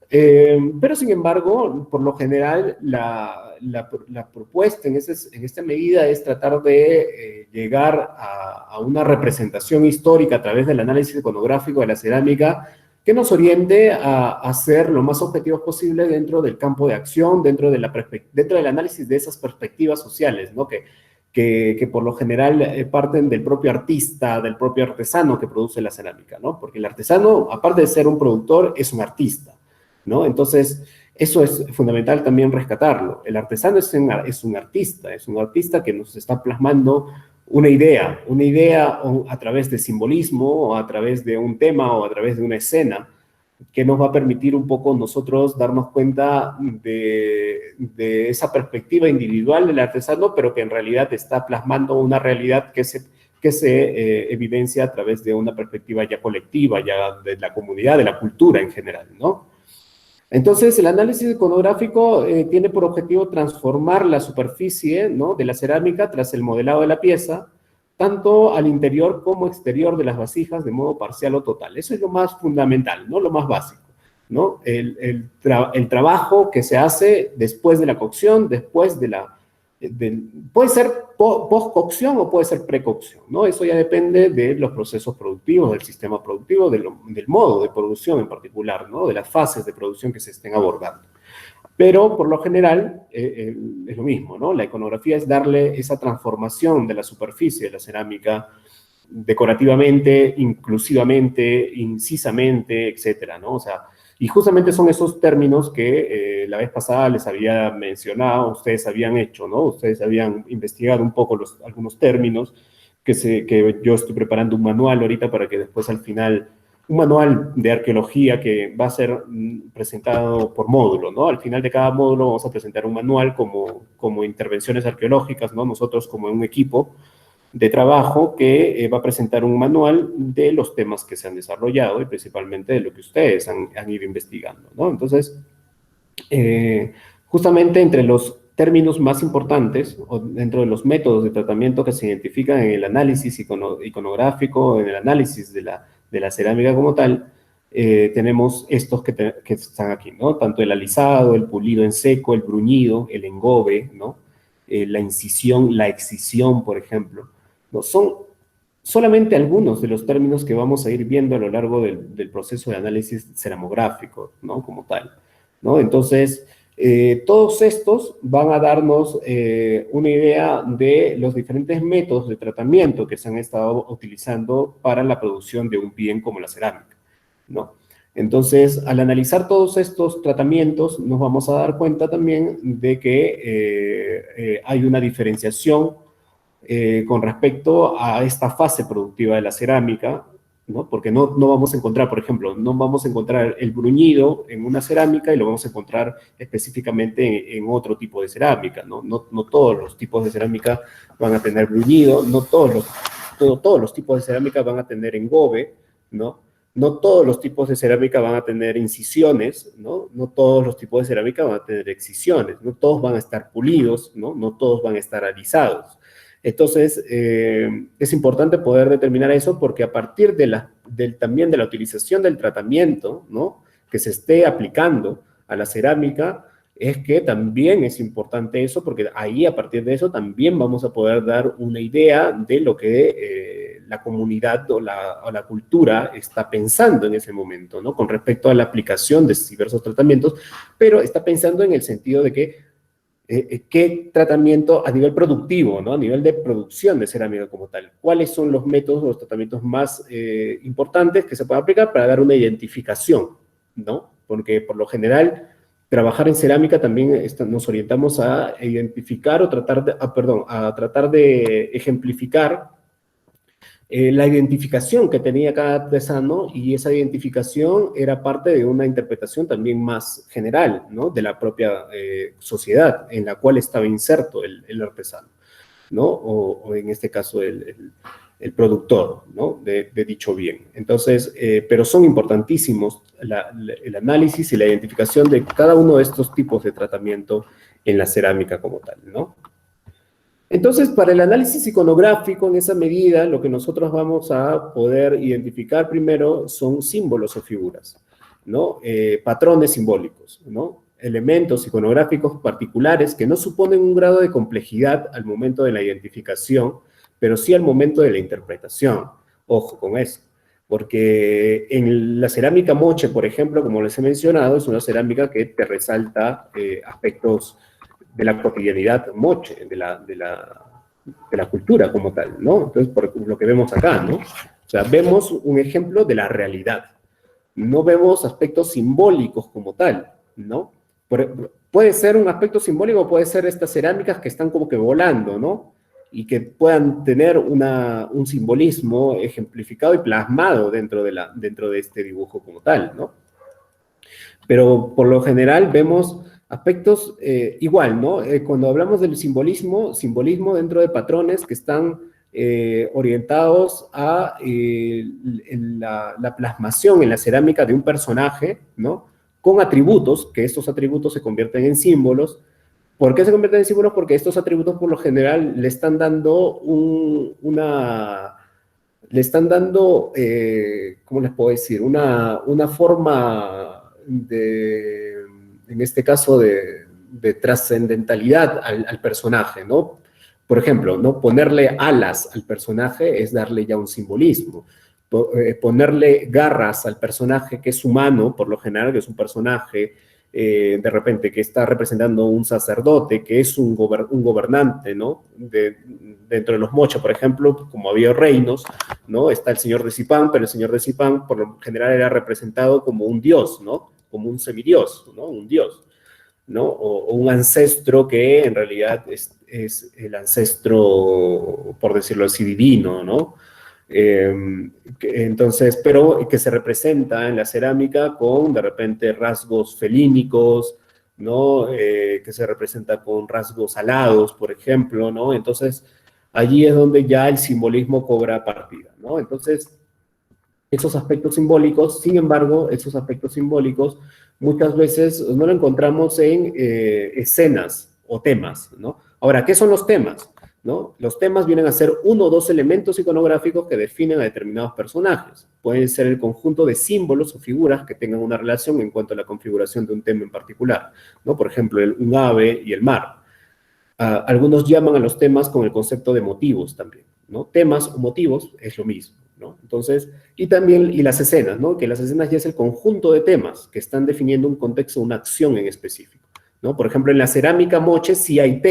pero sin embargo, por lo general, la propuesta en esta medida es tratar de llegar a una representación histórica a través del análisis iconográfico de la cerámica que nos oriente a ser lo más objetivos posible dentro del campo de acción, dentro del análisis de esas perspectivas sociales, ¿no? Que por lo general parten del propio artista, del propio artesano que produce la cerámica, ¿no? Porque el artesano, aparte de ser un productor, es un artista, ¿no? Entonces, eso es fundamental también rescatarlo. El artesano es un artista que nos está plasmando una idea a través de simbolismo, o a través de un tema, o a través de una escena, que nos va a permitir un poco nosotros darnos cuenta de esa perspectiva individual del artesano, pero que en realidad está plasmando una realidad que se evidencia a través de una perspectiva ya colectiva, ya de la comunidad, de la cultura en general, ¿no? Entonces, el análisis iconográfico tiene por objetivo transformar la superficie, ¿no?, de la cerámica tras el modelado de la pieza, tanto al interior como exterior de las vasijas de modo parcial o total. Eso es lo más fundamental, ¿no?, lo más básico, ¿no? El trabajo que se hace después de la cocción, después de la puede ser post-cocción o puede ser pre-cocción, ¿no? Eso ya depende de los procesos productivos, del sistema productivo, del modo de producción en particular, ¿no? De las fases de producción que se estén abordando. Pero, por lo general, es lo mismo, ¿no? La iconografía es darle esa transformación de la superficie de la cerámica decorativamente, inclusivamente, incisamente, etcétera, ¿no? O sea, y justamente son esos términos que la vez pasada les había mencionado, ustedes habían hecho, ¿no? Ustedes habían investigado un poco algunos términos, que yo estoy preparando un manual ahorita para que después al final, un manual de arqueología que va a ser presentado por módulo, ¿no? Al final de cada módulo vamos a presentar un manual como intervenciones arqueológicas, ¿no? Nosotros como un equipo de trabajo que va a presentar un manual de los temas que se han desarrollado y principalmente de lo que ustedes han ido investigando, ¿no? Entonces, justamente entre los términos más importantes, o dentro de los métodos de tratamiento que se identifican en el análisis iconográfico, en el análisis de la cerámica como tal, tenemos estos que están aquí, ¿no? Tanto el alisado, el pulido en seco, el bruñido, el engobe, ¿no? La incisión, la excisión, por ejemplo, ¿no? Son solamente algunos de los términos que vamos a ir viendo a lo largo del proceso de análisis ceramográfico, ¿no? Como tal, ¿no? Entonces, todos estos van a darnos una idea de los diferentes métodos de tratamiento que se han estado utilizando para la producción de un bien como la cerámica, ¿no? Entonces, al analizar todos estos tratamientos, nos vamos a dar cuenta también de que hay una diferenciación con respecto a esta fase productiva de la cerámica, ¿no? Porque no vamos a encontrar, por ejemplo, no vamos a encontrar el bruñido en una cerámica y lo vamos a encontrar específicamente en otro tipo de cerámica, ¿no? No todos los tipos de cerámica van a tener bruñido, no todos los tipos de cerámica van a tener engobe, ¿no? No todos los tipos de cerámica van a tener incisiones, ¿no? No todos los tipos de cerámica van a tener excisiones, no todos van a estar pulidos, ¿no? No todos van a estar alisados. Entonces, es importante poder determinar eso porque a partir también de la utilización del tratamiento, ¿no? Que se esté aplicando a la cerámica, es que también es importante eso porque ahí a partir de eso también vamos a poder dar una idea de lo que la comunidad o la cultura está pensando en ese momento, ¿no? Con respecto a la aplicación de diversos tratamientos, pero está pensando en el sentido de que qué tratamiento a nivel productivo, ¿no? A nivel de producción de cerámica como tal. ¿Cuáles son los métodos o los tratamientos más importantes que se pueden aplicar para dar una identificación, ¿no? Porque por lo general, trabajar en cerámica también nos orientamos a identificar o a tratar de ejemplificar la identificación que tenía cada artesano y esa identificación era parte de una interpretación también más general, ¿no? De la propia sociedad en la cual estaba inserto el artesano, ¿no? O en este caso el productor, ¿no? De dicho bien. Entonces, pero son importantísimos el análisis y la identificación de cada uno de estos tipos de tratamiento en la cerámica como tal, ¿no? Entonces, para el análisis iconográfico, en esa medida, lo que nosotros vamos a poder identificar primero son símbolos o figuras, ¿no? Patrones simbólicos, ¿no? Elementos iconográficos particulares que no suponen un grado de complejidad al momento de la identificación, pero sí al momento de la interpretación. Ojo con eso, porque en la cerámica moche, por ejemplo, como les he mencionado, es una cerámica que te resalta aspectos de la cotidianidad moche, de la cultura como tal, ¿no? Entonces, por lo que vemos acá, ¿no? O sea, vemos un ejemplo de la realidad. No vemos aspectos simbólicos como tal, ¿no? Puede ser un aspecto simbólico, puede ser estas cerámicas que están como que volando, ¿no? Y que puedan tener un simbolismo ejemplificado y plasmado dentro de este dibujo como tal, ¿no? Pero por lo general vemos aspectos igual, ¿no? Cuando hablamos del simbolismo dentro de patrones que están orientados a la plasmación en la cerámica de un personaje, ¿no? Con atributos, que estos atributos se convierten en símbolos. ¿Por qué se convierten en símbolos? Porque estos atributos por lo general le están dando ¿cómo les puedo decir? Una forma en este caso, de trascendentalidad al personaje, ¿no? Por ejemplo, ¿no? Ponerle alas al personaje es darle ya un simbolismo. Ponerle garras al personaje que es humano, por lo general, que es un personaje de repente que está representando un sacerdote, que es un gobernante, ¿no? Dentro de los mochas, por ejemplo, como había reinos, ¿no? Está el señor de Zipán, pero el señor de Zipán por lo general era representado como un dios, ¿no? Como un semidios, ¿no? Un dios, ¿no? O un ancestro que en realidad es el ancestro, por decirlo así, divino, ¿no? Entonces, pero que se representa en la cerámica con, de repente, rasgos felínicos, ¿no? Que se representa con rasgos alados, por ejemplo, ¿no? Entonces, allí es donde ya el simbolismo cobra partida, ¿no? Entonces, esos aspectos simbólicos, sin embargo, esos aspectos simbólicos muchas veces no lo encontramos en escenas o temas, ¿no? Ahora, ¿qué son los temas? ¿No? Los temas vienen a ser uno o dos elementos iconográficos que definen a determinados personajes. Pueden ser el conjunto de símbolos o figuras que tengan una relación en cuanto a la configuración de un tema en particular, ¿no? Por ejemplo, un ave y el mar. Algunos llaman a los temas con el concepto de motivos también, ¿no? Temas o motivos es lo mismo, ¿no? Entonces, y también, y las escenas, ¿no? Que las escenas ya es el conjunto de temas que están definiendo un contexto, una acción en específico, ¿no? Por ejemplo, en la cerámica moche sí hay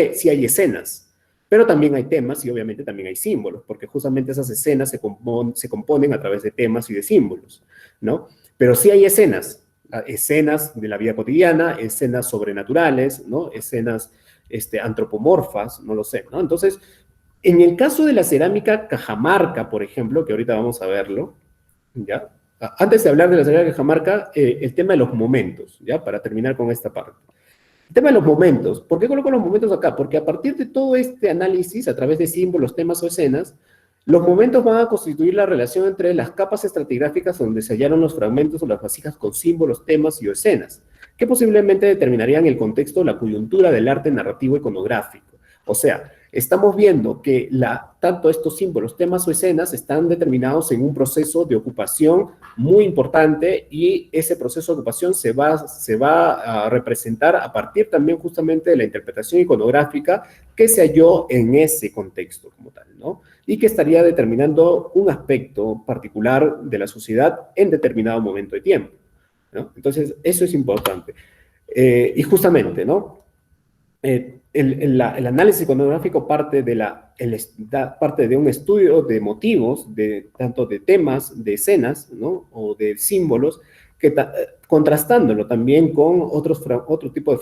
escenas, pero también hay temas y obviamente también hay símbolos, porque justamente esas escenas se componen a través de temas y de símbolos, ¿no? pero sí hay escenas, escenas de la vida cotidiana, escenas sobrenaturales, ¿no? Escenas antropomorfas, no lo sé, ¿no? Entonces, en el caso de la cerámica Cajamarca, por ejemplo, que ahorita vamos a verlo, ¿ya? Antes de hablar de la cerámica Cajamarca, el tema de los momentos, ¿ya? Para terminar con esta parte. El tema de los momentos. ¿Por qué coloco los momentos acá? Porque a partir de todo este análisis, a través de símbolos, temas o escenas, los momentos van a constituir la relación entre las capas estratigráficas donde se hallaron los fragmentos o las vasijas con símbolos, temas y escenas, que posiblemente determinarían el contexto o la coyuntura del arte narrativo iconográfico. O sea, estamos viendo que tanto estos símbolos, temas o escenas están determinados en un proceso de ocupación muy importante y ese proceso de ocupación se va a representar a partir también justamente de la interpretación iconográfica que se halló en ese contexto como tal, ¿no? Y que estaría determinando un aspecto particular de la sociedad en determinado momento de tiempo, ¿no? Entonces, eso es importante. Y justamente, ¿no? El análisis iconográfico parte de un estudio de motivos, tanto de temas, de escenas, ¿no? O de símbolos, contrastándolo también con otro tipo de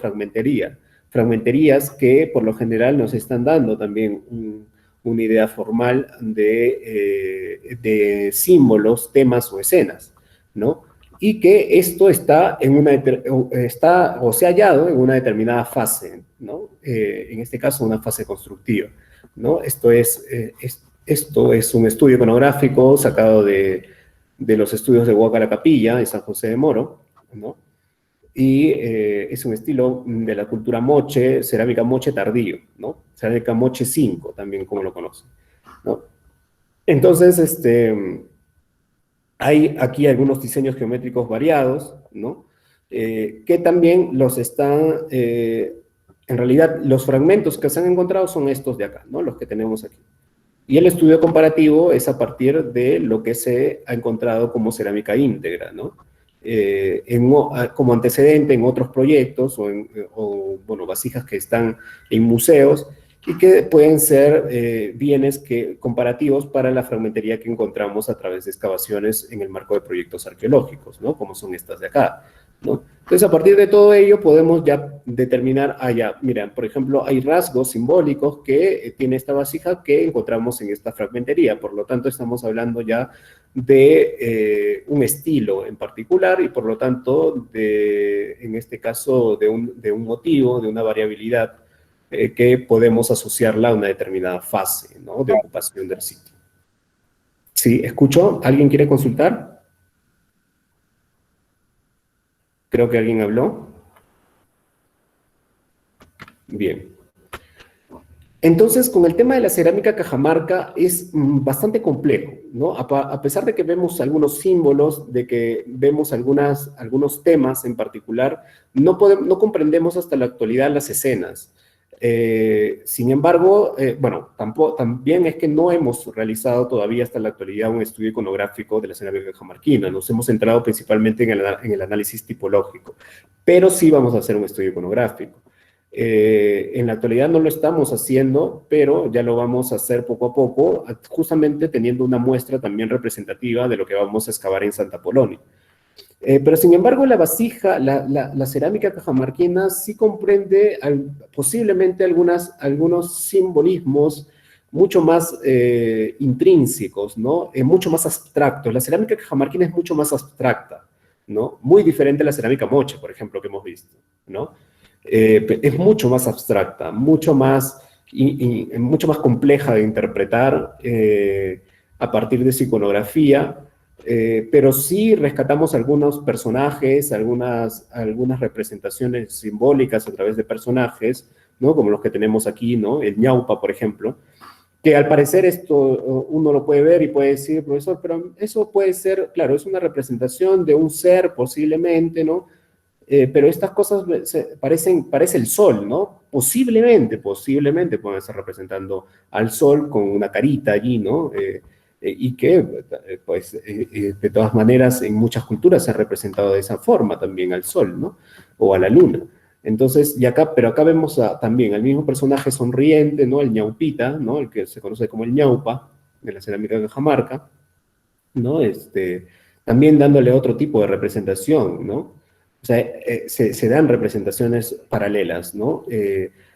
fragmenterías que por lo general nos están dando también una idea formal de símbolos, temas o escenas, ¿no? Y que esto está o se ha hallado en una determinada fase, ¿no? En este caso, una fase constructiva, ¿no? Esto es un estudio iconográfico sacado de los estudios de Huaca la Capilla, de San José de Moro, ¿no? Y es un estilo de la cultura moche, cerámica moche tardío, ¿no? Cerámica moche 5, también como lo conocen, ¿no? Entonces, hay aquí algunos diseños geométricos variados, ¿no? Que también en realidad, los fragmentos que se han encontrado son estos de acá, ¿no? Los que tenemos aquí. Y el estudio comparativo es a partir de lo que se ha encontrado como cerámica íntegra, ¿no? Como antecedente en otros proyectos bueno, vasijas que están en museos y que pueden ser bienes comparativos para la fragmentería que encontramos a través de excavaciones en el marco de proyectos arqueológicos, ¿no? Como son estas de acá, ¿no? Entonces, a partir de todo ello, podemos ya determinar, mira, por ejemplo, hay rasgos simbólicos que tiene esta vasija que encontramos en esta fragmentería, por lo tanto, estamos hablando ya de un estilo en particular y, por lo tanto, en este caso, de un motivo, de una variabilidad que podemos asociarla a una determinada fase, ¿no? De ocupación del sitio. ¿Sí? ¿Escucho? ¿Alguien quiere consultar? Creo que alguien habló. Bien. Entonces, con el tema de la cerámica Cajamarca es bastante complejo, ¿no? A pesar de que vemos algunos símbolos, de que vemos algunos temas en particular, no comprendemos hasta la actualidad las escenas. Sin embargo, bueno, también es que no hemos realizado todavía hasta la actualidad un estudio iconográfico de la cerámica cajamarquina. Nos hemos centrado principalmente en el análisis tipológico, pero sí vamos a hacer un estudio iconográfico. En la actualidad no lo estamos haciendo, pero ya lo vamos a hacer poco a poco, justamente teniendo una muestra también representativa de lo que vamos a excavar en Santa Polonia. Pero sin embargo, la vasija, la cerámica cajamarquina sí comprende posiblemente algunos simbolismos mucho más intrínsecos, ¿no? Mucho más abstractos. La cerámica cajamarquina es mucho más abstracta, ¿no? Muy diferente a la cerámica moche, por ejemplo, que hemos visto, ¿no? Es mucho más abstracta, mucho más compleja de interpretar a partir de su iconografía, pero sí rescatamos algunos personajes, algunas representaciones simbólicas a través de personajes, ¿no? Como los que tenemos aquí, ¿no? El ñaupa, por ejemplo, que al parecer esto uno lo puede ver y puede decir, profesor, pero eso puede ser, claro, es una representación de un ser posiblemente, ¿no? Pero estas cosas parece el sol, ¿no? Posiblemente pueden estar representando al sol con una carita allí, ¿no? Y que, pues, de todas maneras, en muchas culturas se ha representado de esa forma también al sol, ¿no? O a la luna. Entonces, pero acá vemos también al mismo personaje sonriente, ¿no? El ñaupita, ¿no? El que se conoce como el ñaupa, de la cerámica de Cajamarca, ¿no? también dándole otro tipo de representación, ¿no? O sea, se dan representaciones paralelas, ¿no?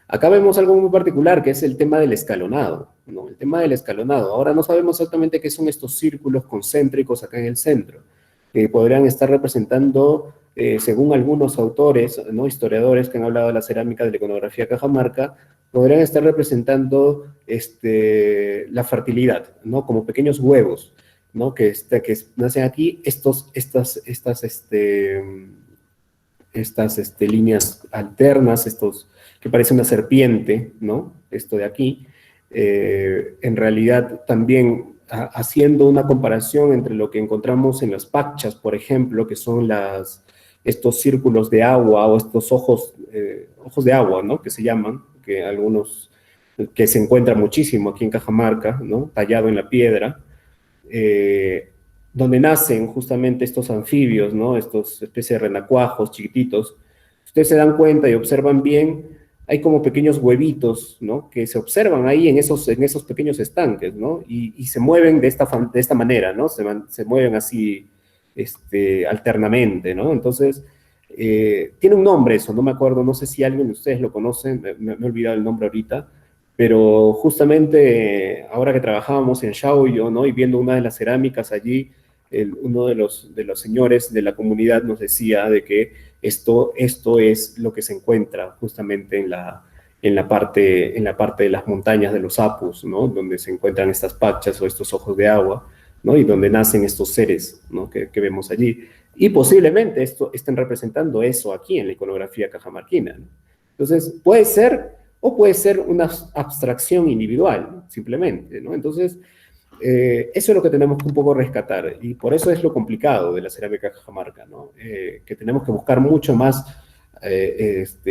Acá vemos algo muy particular, que es el tema del escalonado, ¿no? El tema del escalonado. Ahora no sabemos exactamente qué son estos círculos concéntricos acá en el centro, que podrían estar representando, según algunos autores, ¿no? Historiadores que han hablado de la cerámica de la iconografía Cajamarca, podrían estar representando la fertilidad, ¿no? Como pequeños huevos, ¿no? Que nacen aquí, estas líneas alternas, que parece una serpiente, ¿no? Esto de aquí, en realidad también haciendo una comparación entre lo que encontramos en las pachas, por ejemplo, que son estos círculos de agua o estos ojos de agua, ¿no? Que se llaman, que se encuentran muchísimo aquí en Cajamarca, ¿no? Tallado en la piedra, donde nacen justamente estos anfibios, ¿no? Estos especies de renacuajos chiquititos. Ustedes se dan cuenta y observan bien, hay como pequeños huevitos, ¿no? Que se observan ahí en esos pequeños estanques, ¿no? Y se mueven de esta manera, ¿no? Se mueven así, alternamente, ¿no? Entonces, tiene un nombre eso, no me acuerdo, no sé si alguien de ustedes lo conoce, me he olvidado el nombre ahorita, pero justamente ahora que trabajábamos en Shaoyo, ¿no? Y viendo una de las cerámicas allí, uno de los señores de la comunidad nos decía de que esto es lo que se encuentra justamente en la parte de las montañas de los Apus, ¿no? Donde se encuentran estas pachas o estos ojos de agua, ¿no? Y donde nacen estos seres, ¿no? Que vemos allí. Y posiblemente estén representando eso aquí en la iconografía cajamarquina, ¿no? Entonces, puede ser o puede ser una abstracción individual, simplemente, ¿no? Entonces, eso es lo que tenemos que un poco rescatar, y por eso es lo complicado de la cerámica cajamarca, ¿no? Que tenemos que buscar mucho más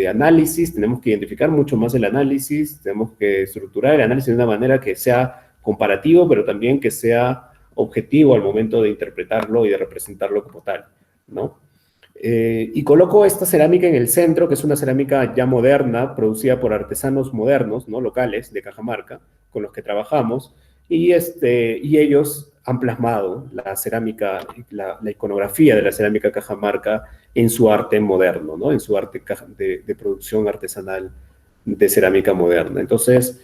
análisis, tenemos que identificar mucho más el análisis, tenemos que estructurar el análisis de una manera que sea comparativo, pero también que sea objetivo al momento de interpretarlo y de representarlo como tal, ¿no? Y coloco esta cerámica en el centro, que es una cerámica ya moderna, producida por artesanos modernos, ¿no? Locales de Cajamarca, con los que trabajamos, y ellos han plasmado la cerámica, la iconografía de la cerámica Cajamarca en su arte moderno, ¿no? En su arte de producción artesanal de cerámica moderna. Entonces,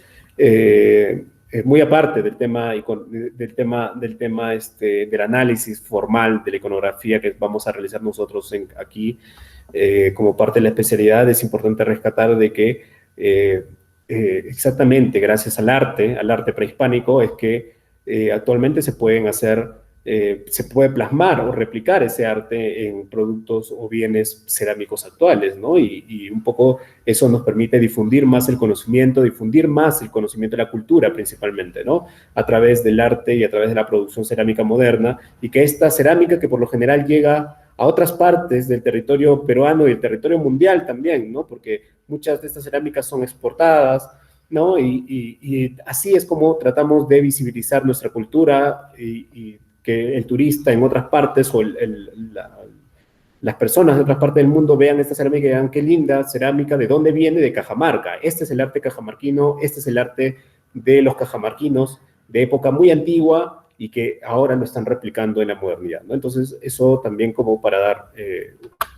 muy aparte del análisis formal de la iconografía que vamos a realizar nosotros aquí, como parte de la especialidad, es importante rescatar de que exactamente gracias al arte prehispánico, es que actualmente se puede plasmar o replicar ese arte en productos o bienes cerámicos actuales, ¿no? Y un poco eso nos permite difundir más el conocimiento de la cultura principalmente, ¿no? A través del arte y a través de la producción cerámica moderna, y que esta cerámica, que por lo general llega a otras partes del territorio peruano y el territorio mundial también, ¿no? Porque muchas de estas cerámicas son exportadas, ¿no? Y así es como tratamos de visibilizar nuestra cultura, y que el turista en otras partes o las personas de otras partes del mundo vean esta cerámica y digan: qué linda cerámica, ¿de dónde viene? De Cajamarca. Este es el arte cajamarquino, este es el arte de los cajamarquinos de época muy antigua y que ahora lo están replicando en la modernidad, ¿no? Entonces, eso también como para dar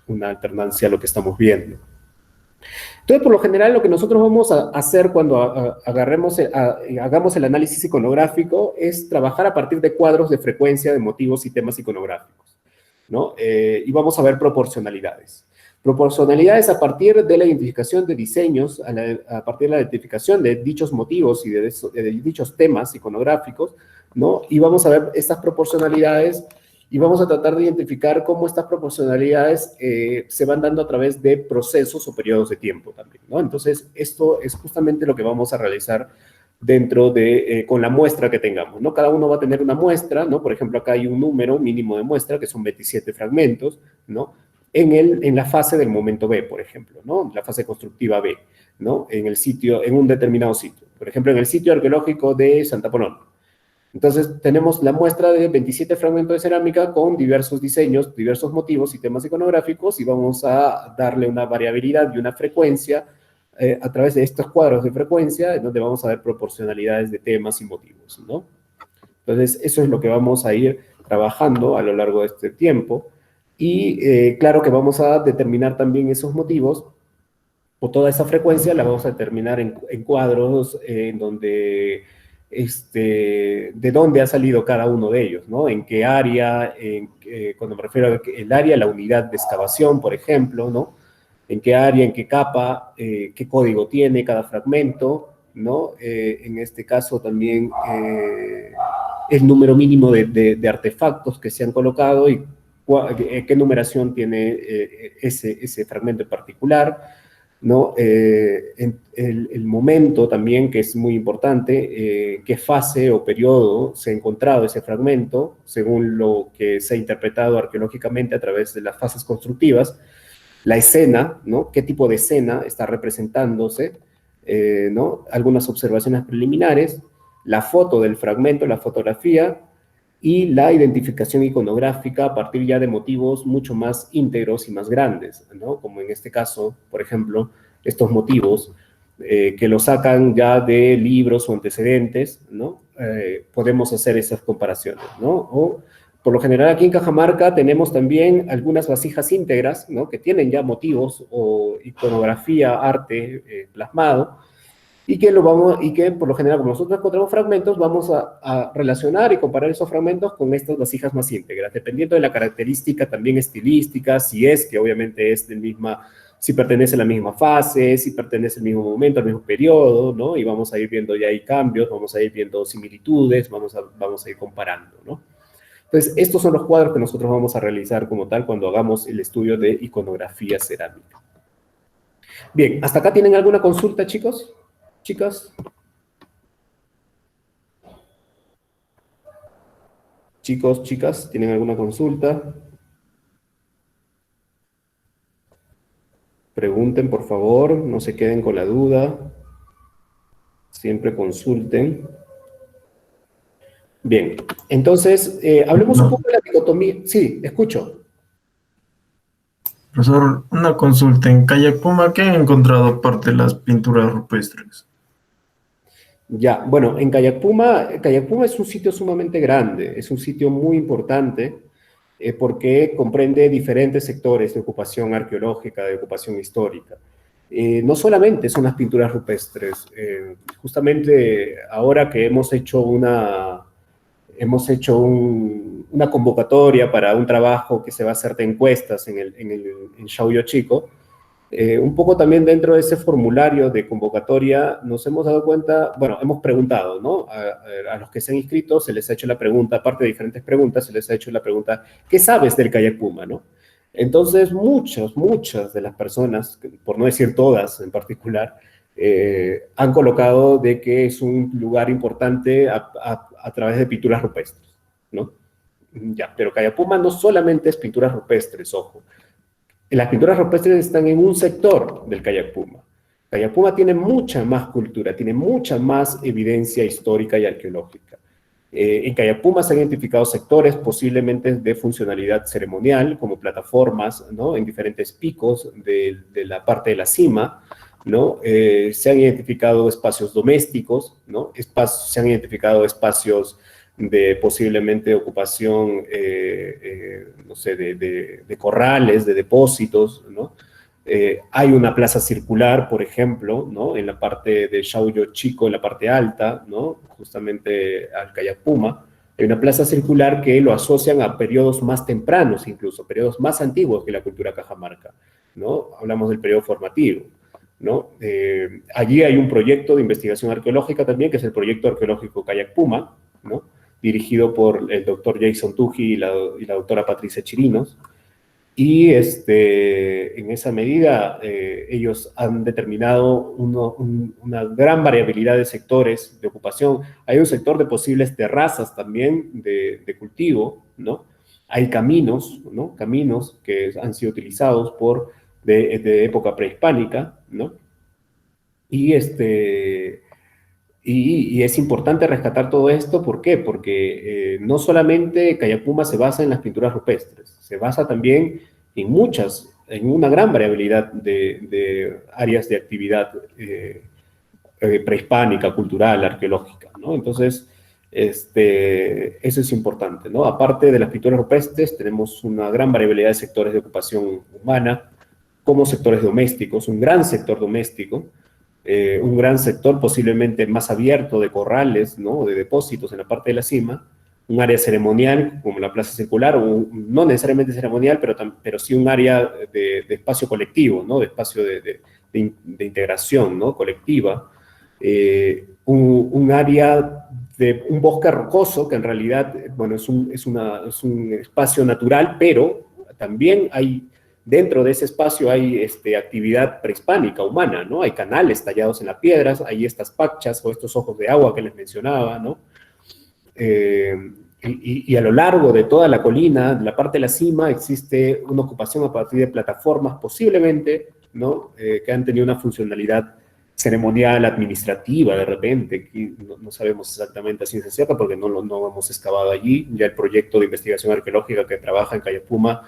una alternancia a lo que estamos viendo. Entonces, por lo general, lo que nosotros vamos a hacer cuando hagamos el análisis iconográfico es trabajar a partir de cuadros de frecuencia de motivos y temas iconográficos, ¿no? Y vamos a ver proporcionalidades. Proporcionalidades a partir de la identificación de diseños, a partir de la identificación de dichos motivos y de dichos temas iconográficos, ¿no? Y vamos a ver estas proporcionalidades y vamos a tratar de identificar cómo estas proporcionalidades se van dando a través de procesos o periodos de tiempo también, ¿no? Entonces, esto es justamente lo que vamos a realizar con la muestra que tengamos, ¿no? Cada uno va a tener una muestra, ¿no? Por ejemplo, acá hay un número mínimo de muestra, que son 27 fragmentos, ¿no? En la fase del momento B, por ejemplo, ¿no? La fase constructiva B, ¿no? En un determinado sitio. Por ejemplo, en el sitio arqueológico de Santa Polón. Entonces, tenemos la muestra de 27 fragmentos de cerámica con diversos diseños, diversos motivos y temas iconográficos, y vamos a darle una variabilidad y una frecuencia a través de estos cuadros de frecuencia, en donde vamos a ver proporcionalidades de temas y motivos, ¿no? Entonces, eso es lo que vamos a ir trabajando a lo largo de este tiempo. Y claro que vamos a determinar también esos motivos, o toda esa frecuencia la vamos a determinar en cuadros en donde, de dónde ha salido cada uno de ellos, ¿no? En qué área, cuando me refiero al área, la unidad de excavación, por ejemplo, ¿no? En qué área, en qué capa, qué código tiene cada fragmento, ¿no? En este caso también el número mínimo de artefactos que se han colocado y qué numeración tiene ese fragmento en particular, ¿no? El momento también, que es muy importante, qué fase o periodo se ha encontrado ese fragmento, según lo que se ha interpretado arqueológicamente a través de las fases constructivas, la escena, ¿no? ¿Qué tipo de escena está representándose? ¿No? Algunas observaciones preliminares, la foto del fragmento, la fotografía, y la identificación iconográfica a partir ya de motivos mucho más íntegros y más grandes, ¿no? Como en este caso, por ejemplo, estos motivos que lo sacan ya de libros o antecedentes, ¿no? Podemos hacer esas comparaciones, ¿no? O, por lo general, aquí en Cajamarca tenemos también algunas vasijas íntegras, ¿no? Que tienen ya motivos o iconografía, arte plasmado, y que por lo general, como nosotros encontramos fragmentos, vamos a relacionar y comparar esos fragmentos con estas vasijas más íntegras, dependiendo de la característica también estilística, si es que obviamente es del misma, si pertenece a la misma fase, si pertenece al mismo momento, al mismo periodo, ¿no? Y vamos a ir viendo ya hay cambios, vamos a ir viendo similitudes, vamos a ir comparando, ¿no? Entonces, estos son los cuadros que nosotros vamos a realizar como tal cuando hagamos el estudio de iconografía cerámica. Bien, ¿hasta acá tienen alguna consulta, chicos? ¿Chicas? Chicos, chicas, ¿tienen alguna consulta? Pregunten, por favor, no se queden con la duda. Siempre consulten. Bien, entonces, hablemos un poco de la dicotomía. Sí, escucho. Profesor, una consulta. En Cayapuma, ¿qué han encontrado aparte de las pinturas rupestres? Ya, bueno, en Cayapuma es un sitio sumamente grande, es un sitio muy importante porque comprende diferentes sectores de ocupación arqueológica, de ocupación histórica. No solamente son las pinturas rupestres, justamente ahora que hemos hecho una convocatoria para un trabajo que se va a hacer de encuestas en Xaoyo Chico. Un poco también dentro de ese formulario de convocatoria nos hemos dado cuenta, bueno, hemos preguntado, ¿no? A los que se han inscrito se les ha hecho la pregunta, aparte de diferentes preguntas, se les ha hecho la pregunta, ¿qué sabes del Kayak Puma, no? Entonces, muchas de las personas, por no decir todas en particular, han colocado de que es un lugar importante a través de pinturas rupestres, ¿no? Ya, pero Kayak Puma no solamente es pinturas rupestres, ojo. Las pinturas rupestres están en un sector del Kayak Puma. Kayak Puma tiene mucha más cultura, tiene mucha más evidencia histórica y arqueológica. En Kayak Puma se han identificado sectores posiblemente de funcionalidad ceremonial, como plataformas, ¿no? En diferentes picos de la parte de la cima, ¿no? Se han identificado espacios domésticos, ¿no? Se han identificado espacios de posiblemente ocupación, no sé, de corrales, de depósitos, ¿no? Hay una plaza circular, por ejemplo, ¿no? En la parte de Xaoyo Chico, en la parte alta, ¿no? Justamente al Cayapuma. Hay una plaza circular que lo asocian a periodos más tempranos, incluso, periodos más antiguos que la cultura cajamarca, ¿no? Hablamos del periodo formativo, ¿no? Allí hay un proyecto de investigación arqueológica también, que es el proyecto arqueológico Kayak Puma, ¿no? Dirigido por el doctor Jason Tuji y la doctora Patricia Chirinos. Y en esa medida ellos han determinado una gran variabilidad de sectores de ocupación. Hay un sector de posibles terrazas también de cultivo, ¿no? Hay caminos, ¿no? Caminos que han sido utilizados de época prehispánica, ¿no? Y y es importante rescatar todo esto, ¿por qué? Porque no solamente Cayapuma se basa en las pinturas rupestres, se basa también en una gran variabilidad de áreas de actividad prehispánica, cultural, arqueológica, ¿no? Entonces, Eso es importante, ¿no? Aparte de las pinturas rupestres, tenemos una gran variabilidad de sectores de ocupación humana, como sectores domésticos, un gran sector doméstico, un gran sector posiblemente más abierto de corrales, ¿no? De depósitos en la parte de la cima, un área ceremonial como la plaza circular, no necesariamente ceremonial, pero sí un área de espacio colectivo, ¿no? De espacio de integración, ¿no? Colectiva. Un área de un bosque rocoso, que en realidad, bueno, es un espacio natural, pero también hay, dentro de ese espacio hay actividad prehispánica, humana, ¿no? Hay canales tallados en las piedras, hay estas pachas o estos ojos de agua que les mencionaba, ¿no? Y a lo largo de toda la colina, la parte de la cima, existe una ocupación a partir de plataformas, posiblemente, ¿no? Que han tenido una funcionalidad ceremonial, administrativa, de repente, que no sabemos exactamente a ciencia cierta porque no hemos excavado allí. Ya el proyecto de investigación arqueológica que trabaja en Cayapuma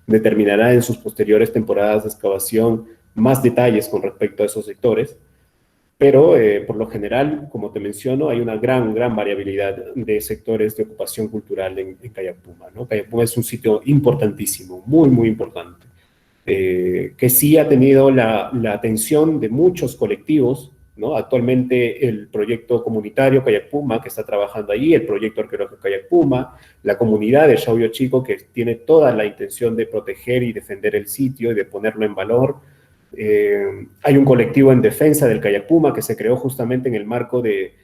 determinará en sus posteriores temporadas de excavación más detalles con respecto a esos sectores. Pero por lo general, como te menciono, hay una gran variabilidad de sectores de ocupación cultural en Cayapuma, ¿no? Cayapuma es un sitio importantísimo, muy importante, que sí ha tenido la atención de muchos colectivos, ¿no? Actualmente el proyecto comunitario Cayapuma, que está trabajando allí, el proyecto arqueológico Cayapuma, la comunidad de Xauyó Chico, que tiene toda la intención de proteger y defender el sitio y de ponerlo en valor. Hay un colectivo en defensa del Cayapuma que se creó justamente en el marco de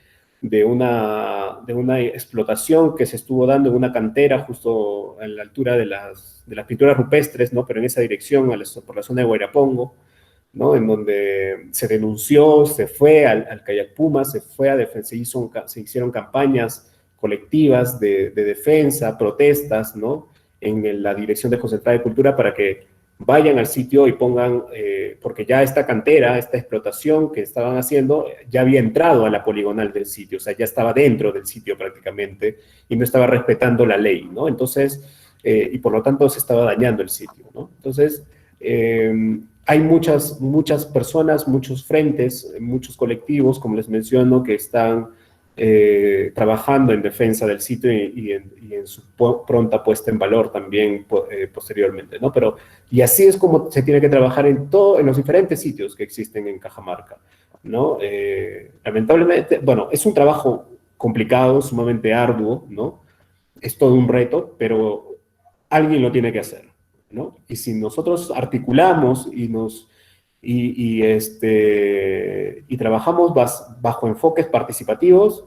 una explotación que se estuvo dando en una cantera justo a la altura de las pinturas rupestres, ¿no? Pero en esa dirección, por la zona de Guairapongo, ¿no? En donde se denunció, se fue al Cayapuma, se fue a defensa, se hicieron campañas colectivas de defensa, protestas, ¿no? En la Dirección de Concentrada de Cultura para que vayan al sitio y pongan, porque ya esta cantera, esta explotación que estaban haciendo, ya había entrado a la poligonal del sitio, o sea, ya estaba dentro del sitio prácticamente y no estaba respetando la ley, ¿no? Entonces, y por lo tanto se estaba dañando el sitio, ¿no? Entonces, hay muchas personas, muchos frentes, muchos colectivos, como les menciono, que están trabajando en defensa del sitio y en su pronta puesta en valor también posteriormente, ¿no? Y así es como se tiene que trabajar en los diferentes sitios que existen en Cajamarca, ¿no? Lamentablemente, bueno, es un trabajo complicado, sumamente arduo, ¿no? Es todo un reto, pero alguien lo tiene que hacer, ¿no? Y si nosotros articulamos y trabajamos bajo enfoques participativos,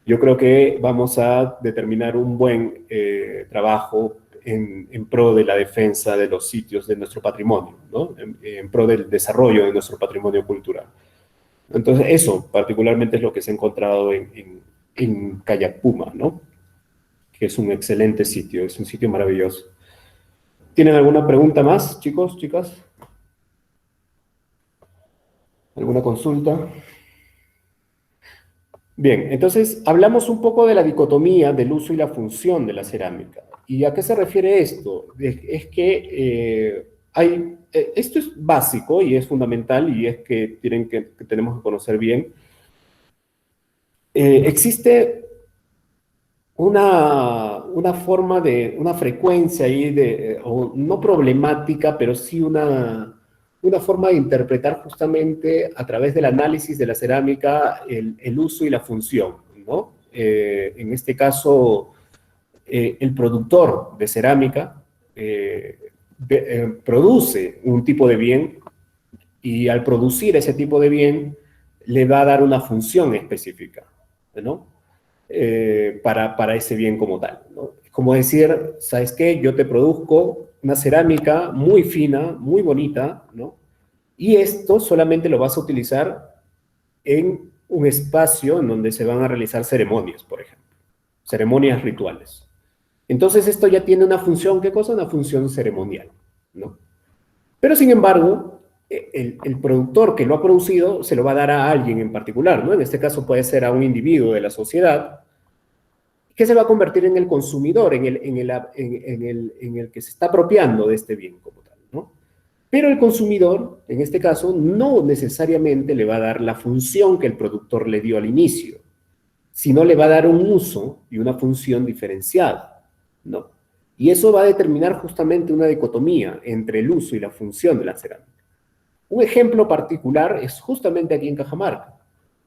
yo creo que vamos a determinar un buen trabajo en pro de la defensa de los sitios de nuestro patrimonio, ¿no? En pro del desarrollo de nuestro patrimonio cultural. Entonces, eso particularmente es lo que se ha encontrado en Cayapuma, ¿no? Que es un excelente sitio, es un sitio maravilloso. ¿Tienen alguna pregunta más, chicos, chicas? ¿Alguna consulta? Bien, entonces hablamos un poco de la dicotomía del uso y la función de la cerámica. ¿Y a qué se refiere esto? Es que esto es básico y es fundamental y es que tenemos que conocer bien. Existe una forma una frecuencia ahí o no problemática, pero sí una forma de interpretar justamente a través del análisis de la cerámica el uso y la función, ¿no? En este caso, el productor de cerámica produce un tipo de bien y al producir ese tipo de bien le va a dar una función específica, ¿no? Para ese bien como tal, ¿no? Como decir, ¿sabes qué? Yo te produzco una cerámica muy fina, muy bonita, ¿no? Y esto solamente lo vas a utilizar en un espacio en donde se van a realizar ceremonias, por ejemplo, ceremonias rituales. Entonces esto ya tiene una función, ¿qué cosa? Una función ceremonial, ¿no? Pero sin embargo, el productor que lo ha producido se lo va a dar a alguien en particular, ¿no? En este caso puede ser a un individuo de la sociedad que se va a convertir en el consumidor, en el que se está apropiando de este bien como tal, ¿no? Pero el consumidor, en este caso, no necesariamente le va a dar la función que el productor le dio al inicio. sino le va a dar un uso y una función diferenciada, ¿no? Y eso va a determinar justamente una dicotomía entre el uso y la función de la cerámica. Un ejemplo particular es justamente aquí en Cajamarca.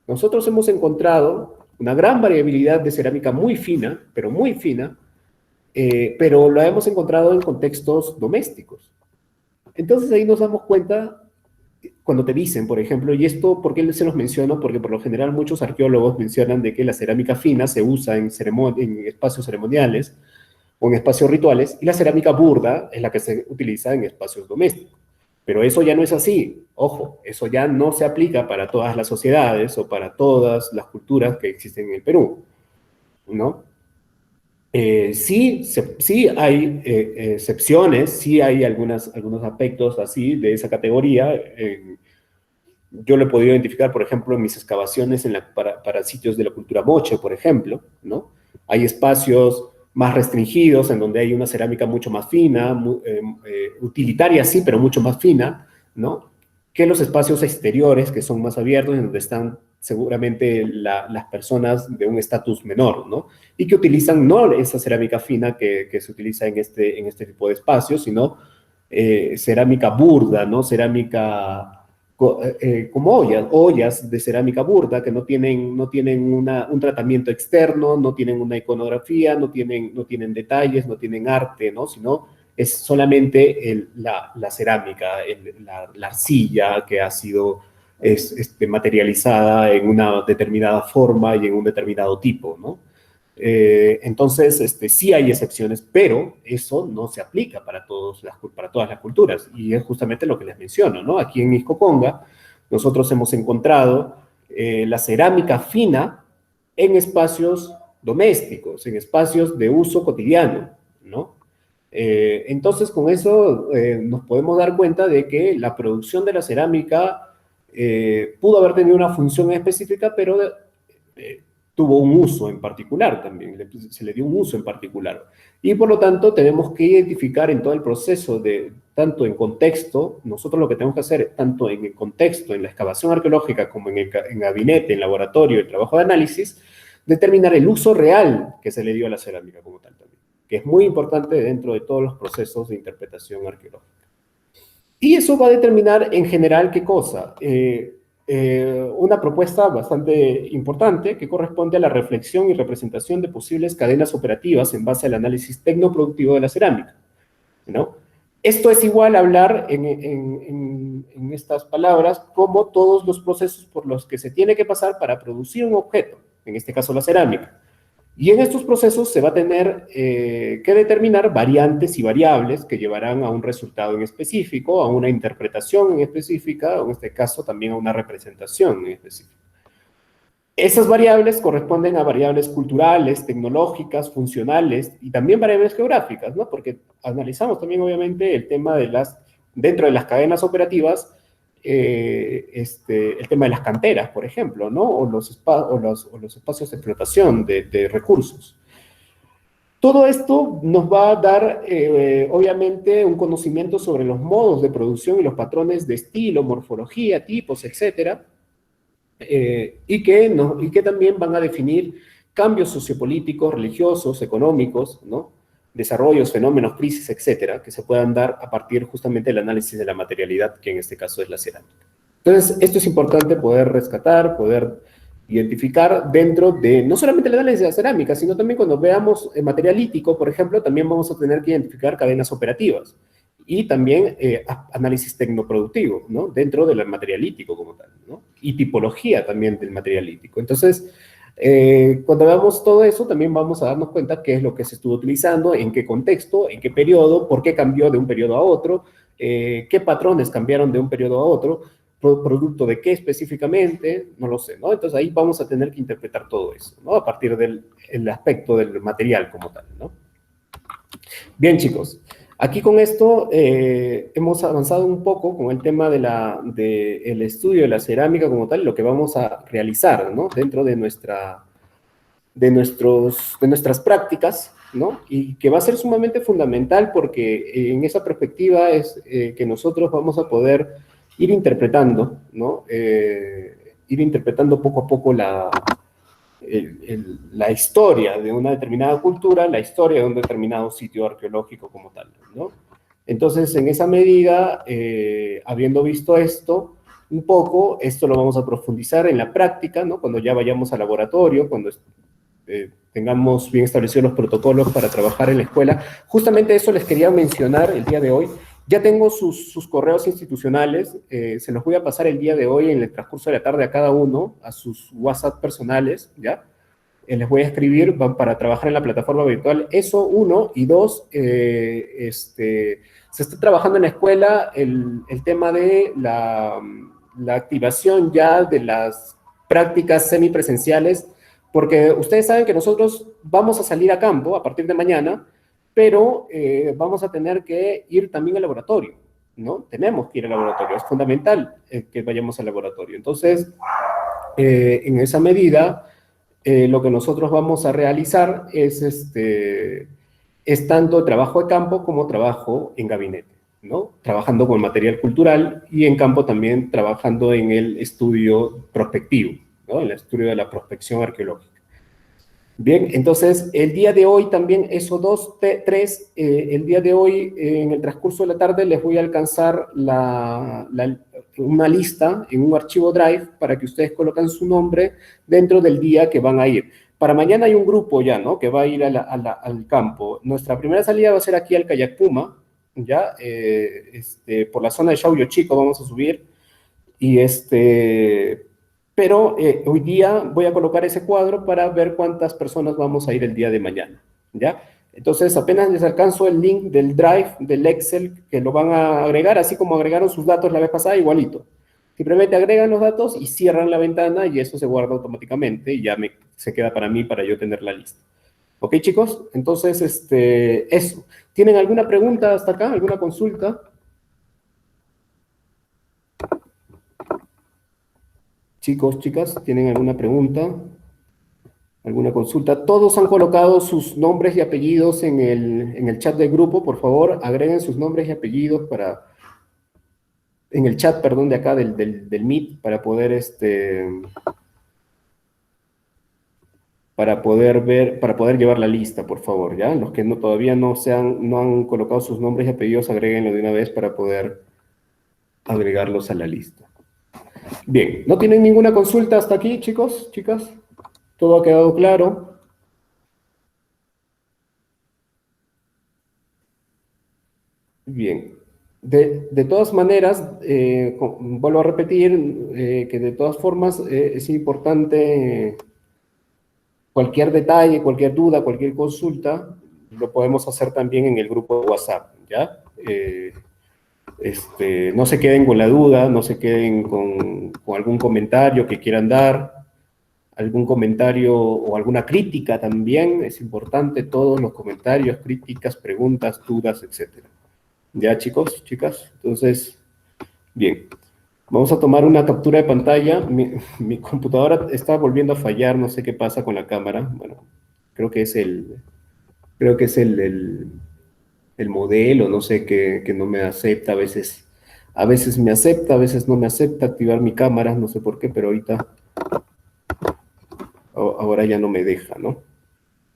Nosotros hemos encontrado una gran variabilidad de cerámica muy fina, pero la hemos encontrado en contextos domésticos. Entonces ahí nos damos cuenta cuando te dicen, por ejemplo, y esto, ¿por qué se los menciono? Porque por lo general muchos arqueólogos mencionan de que la cerámica fina se usa en espacios ceremoniales o en espacios rituales, y la cerámica burda es la que se utiliza en espacios domésticos. Pero eso ya no es así. Ojo, eso ya no se aplica para todas las sociedades o para todas las culturas que existen en el Perú, ¿no? Sí hay excepciones, sí hay algunos aspectos así de esa categoría. Yo lo he podido identificar, por ejemplo, en mis excavaciones para sitios de la cultura moche, por ejemplo, ¿no? Hay espacios más restringidos en donde hay una cerámica mucho más fina, utilitaria sí, pero mucho más fina, ¿no? Que los espacios exteriores, que son más abiertos, en donde están seguramente las personas de un estatus menor, ¿no? Y que utilizan no esa cerámica fina que se utiliza en este tipo de espacios, sino cerámica burda, ¿no? Cerámica como ollas de cerámica burda que no tienen un tratamiento externo, no tienen una iconografía, no tienen detalles, no tienen arte, ¿no? Sino es solamente la cerámica, la arcilla que ha sido materializada en una determinada forma y en un determinado tipo, ¿no? Entonces, sí hay excepciones, pero eso no se aplica para todas las culturas. Y es justamente lo que les menciono, ¿no? Aquí en Ixcoconga, nosotros hemos encontrado la cerámica fina en espacios domésticos, en espacios de uso cotidiano, ¿no? Entonces, con eso nos podemos dar cuenta de que la producción de la cerámica pudo haber tenido una función específica, pero tuvo un uso en particular también, se le dio un uso en particular. Y por lo tanto tenemos que identificar en todo el proceso tanto en contexto, nosotros lo que tenemos que hacer, tanto en el contexto, en la excavación arqueológica, como en gabinete, en laboratorio, el trabajo de análisis, determinar el uso real que se le dio a la cerámica como tal también, que es muy importante dentro de todos los procesos de interpretación arqueológica. Y eso va a determinar en general qué cosa. Una propuesta bastante importante que corresponde a la reflexión y representación de posibles cadenas operativas en base al análisis tecnoproductivo de la cerámica, ¿no? Esto es igual a hablar en estas palabras como todos los procesos por los que se tiene que pasar para producir un objeto, en este caso la cerámica. Y en estos procesos se va a tener que determinar variantes y variables que llevarán a un resultado en específico, a una interpretación en específica, o en este caso también a una representación en específico. Esas variables corresponden a variables culturales, tecnológicas, funcionales y también variables geográficas, ¿no? Porque analizamos también obviamente el tema dentro de las cadenas operativas, el tema de las canteras, por ejemplo, ¿no? O los espacios de explotación de recursos. Todo esto nos va a dar, obviamente, un conocimiento sobre los modos de producción y los patrones de estilo, morfología, tipos, etcétera, y que también van a definir cambios sociopolíticos, religiosos, económicos, ¿no? Desarrollos, fenómenos, crisis, etcétera, que se puedan dar a partir justamente del análisis de la materialidad, que en este caso es la cerámica. Entonces, esto es importante poder rescatar, poder identificar dentro de, no solamente el análisis de la cerámica, sino también cuando veamos el material lítico, por ejemplo, también vamos a tener que identificar cadenas operativas y también análisis tecnoproductivo, ¿no? Dentro del material lítico como tal, ¿no? Y tipología también del material lítico. Entonces, cuando veamos todo eso, también vamos a darnos cuenta qué es lo que se estuvo utilizando, en qué contexto, en qué periodo, por qué cambió de un periodo a otro, qué patrones cambiaron de un periodo a otro, producto de qué específicamente, no lo sé, ¿no? Entonces ahí vamos a tener que interpretar todo eso, ¿no? A partir del aspecto del material como tal, ¿no? Bien, chicos. Aquí con esto hemos avanzado un poco con el tema del estudio de la cerámica como tal, lo que vamos a realizar, ¿no? Dentro de nuestras prácticas, ¿no? Y que va a ser sumamente fundamental porque en esa perspectiva es que nosotros vamos a poder ir interpretando, ¿no? Ir interpretando poco a poco la historia de una determinada cultura, la historia de un determinado sitio arqueológico como tal, ¿no? Entonces, en esa medida, habiendo visto esto, un poco, esto lo vamos a profundizar en la práctica, ¿no? Cuando ya vayamos al laboratorio, cuando tengamos bien establecidos los protocolos para trabajar en la escuela. Justamente eso les quería mencionar el día de hoy. Ya tengo sus correos institucionales, se los voy a pasar el día de hoy en el transcurso de la tarde a cada uno, a sus WhatsApp personales, ¿ya? Les voy a escribir para trabajar en la plataforma virtual. Eso, uno. Y dos, se está trabajando en la escuela el tema de la activación ya de las prácticas semipresenciales, porque ustedes saben que nosotros vamos a salir a campo a partir de mañana, pero vamos a tener que ir también al laboratorio, ¿no? Tenemos que ir al laboratorio, es fundamental que vayamos al laboratorio. Entonces, en esa medida, lo que nosotros vamos a realizar es tanto trabajo de campo como trabajo en gabinete, ¿no? Trabajando con material cultural y en campo también trabajando en el estudio prospectivo, ¿no? En el estudio de la prospección arqueológica. Bien, entonces el día de hoy también, esos dos, tres, el día de hoy, en el transcurso de la tarde, les voy a alcanzar una lista en un archivo Drive para que ustedes coloquen su nombre dentro del día que van a ir. Para mañana hay un grupo ya, ¿no? Que va a ir al campo. Nuestra primera salida va a ser aquí al Kayak Puma, ¿ya? Por la zona de Shauyo Chico vamos a subir. Y pero hoy día voy a colocar ese cuadro para ver cuántas personas vamos a ir el día de mañana, ¿ya? Entonces, apenas les alcanzo el link del Drive, del Excel, que lo van a agregar, así como agregaron sus datos la vez pasada, igualito. Simplemente agregan los datos y cierran la ventana y eso se guarda automáticamente y ya se queda para mí, para yo tener la lista. ¿Ok, chicos? Entonces, eso. ¿Tienen alguna pregunta hasta acá? ¿Alguna consulta? Chicos, chicas, ¿tienen alguna pregunta? ¿Alguna consulta? Todos han colocado sus nombres y apellidos en el chat del grupo. Por favor, agreguen sus nombres y apellidos en el chat, perdón, de acá del Meet, para poder llevar la lista, por favor, ¿ya? Los que todavía no han colocado sus nombres y apellidos, agréguenlo de una vez para poder agregarlos a la lista. Bien, ¿no tienen ninguna consulta hasta aquí, chicos, chicas? ¿Todo ha quedado claro? Bien. De todas maneras, vuelvo a repetir que de todas formas es importante cualquier detalle, cualquier duda, cualquier consulta, lo podemos hacer también en el grupo de WhatsApp, ¿ya? No se queden con la duda, no se queden con algún comentario que quieran dar, algún comentario o alguna crítica también, es importante todos los comentarios, críticas, preguntas, dudas, etc. ¿Ya, chicos, chicas? Entonces, bien, vamos a tomar una captura de pantalla. Mi computadora está volviendo a fallar, no sé qué pasa con la cámara. Bueno, creo que es el modelo, no sé, que no me acepta, a veces me acepta, a veces no me acepta activar mi cámara, no sé por qué, pero ahora ya no me deja, ¿no?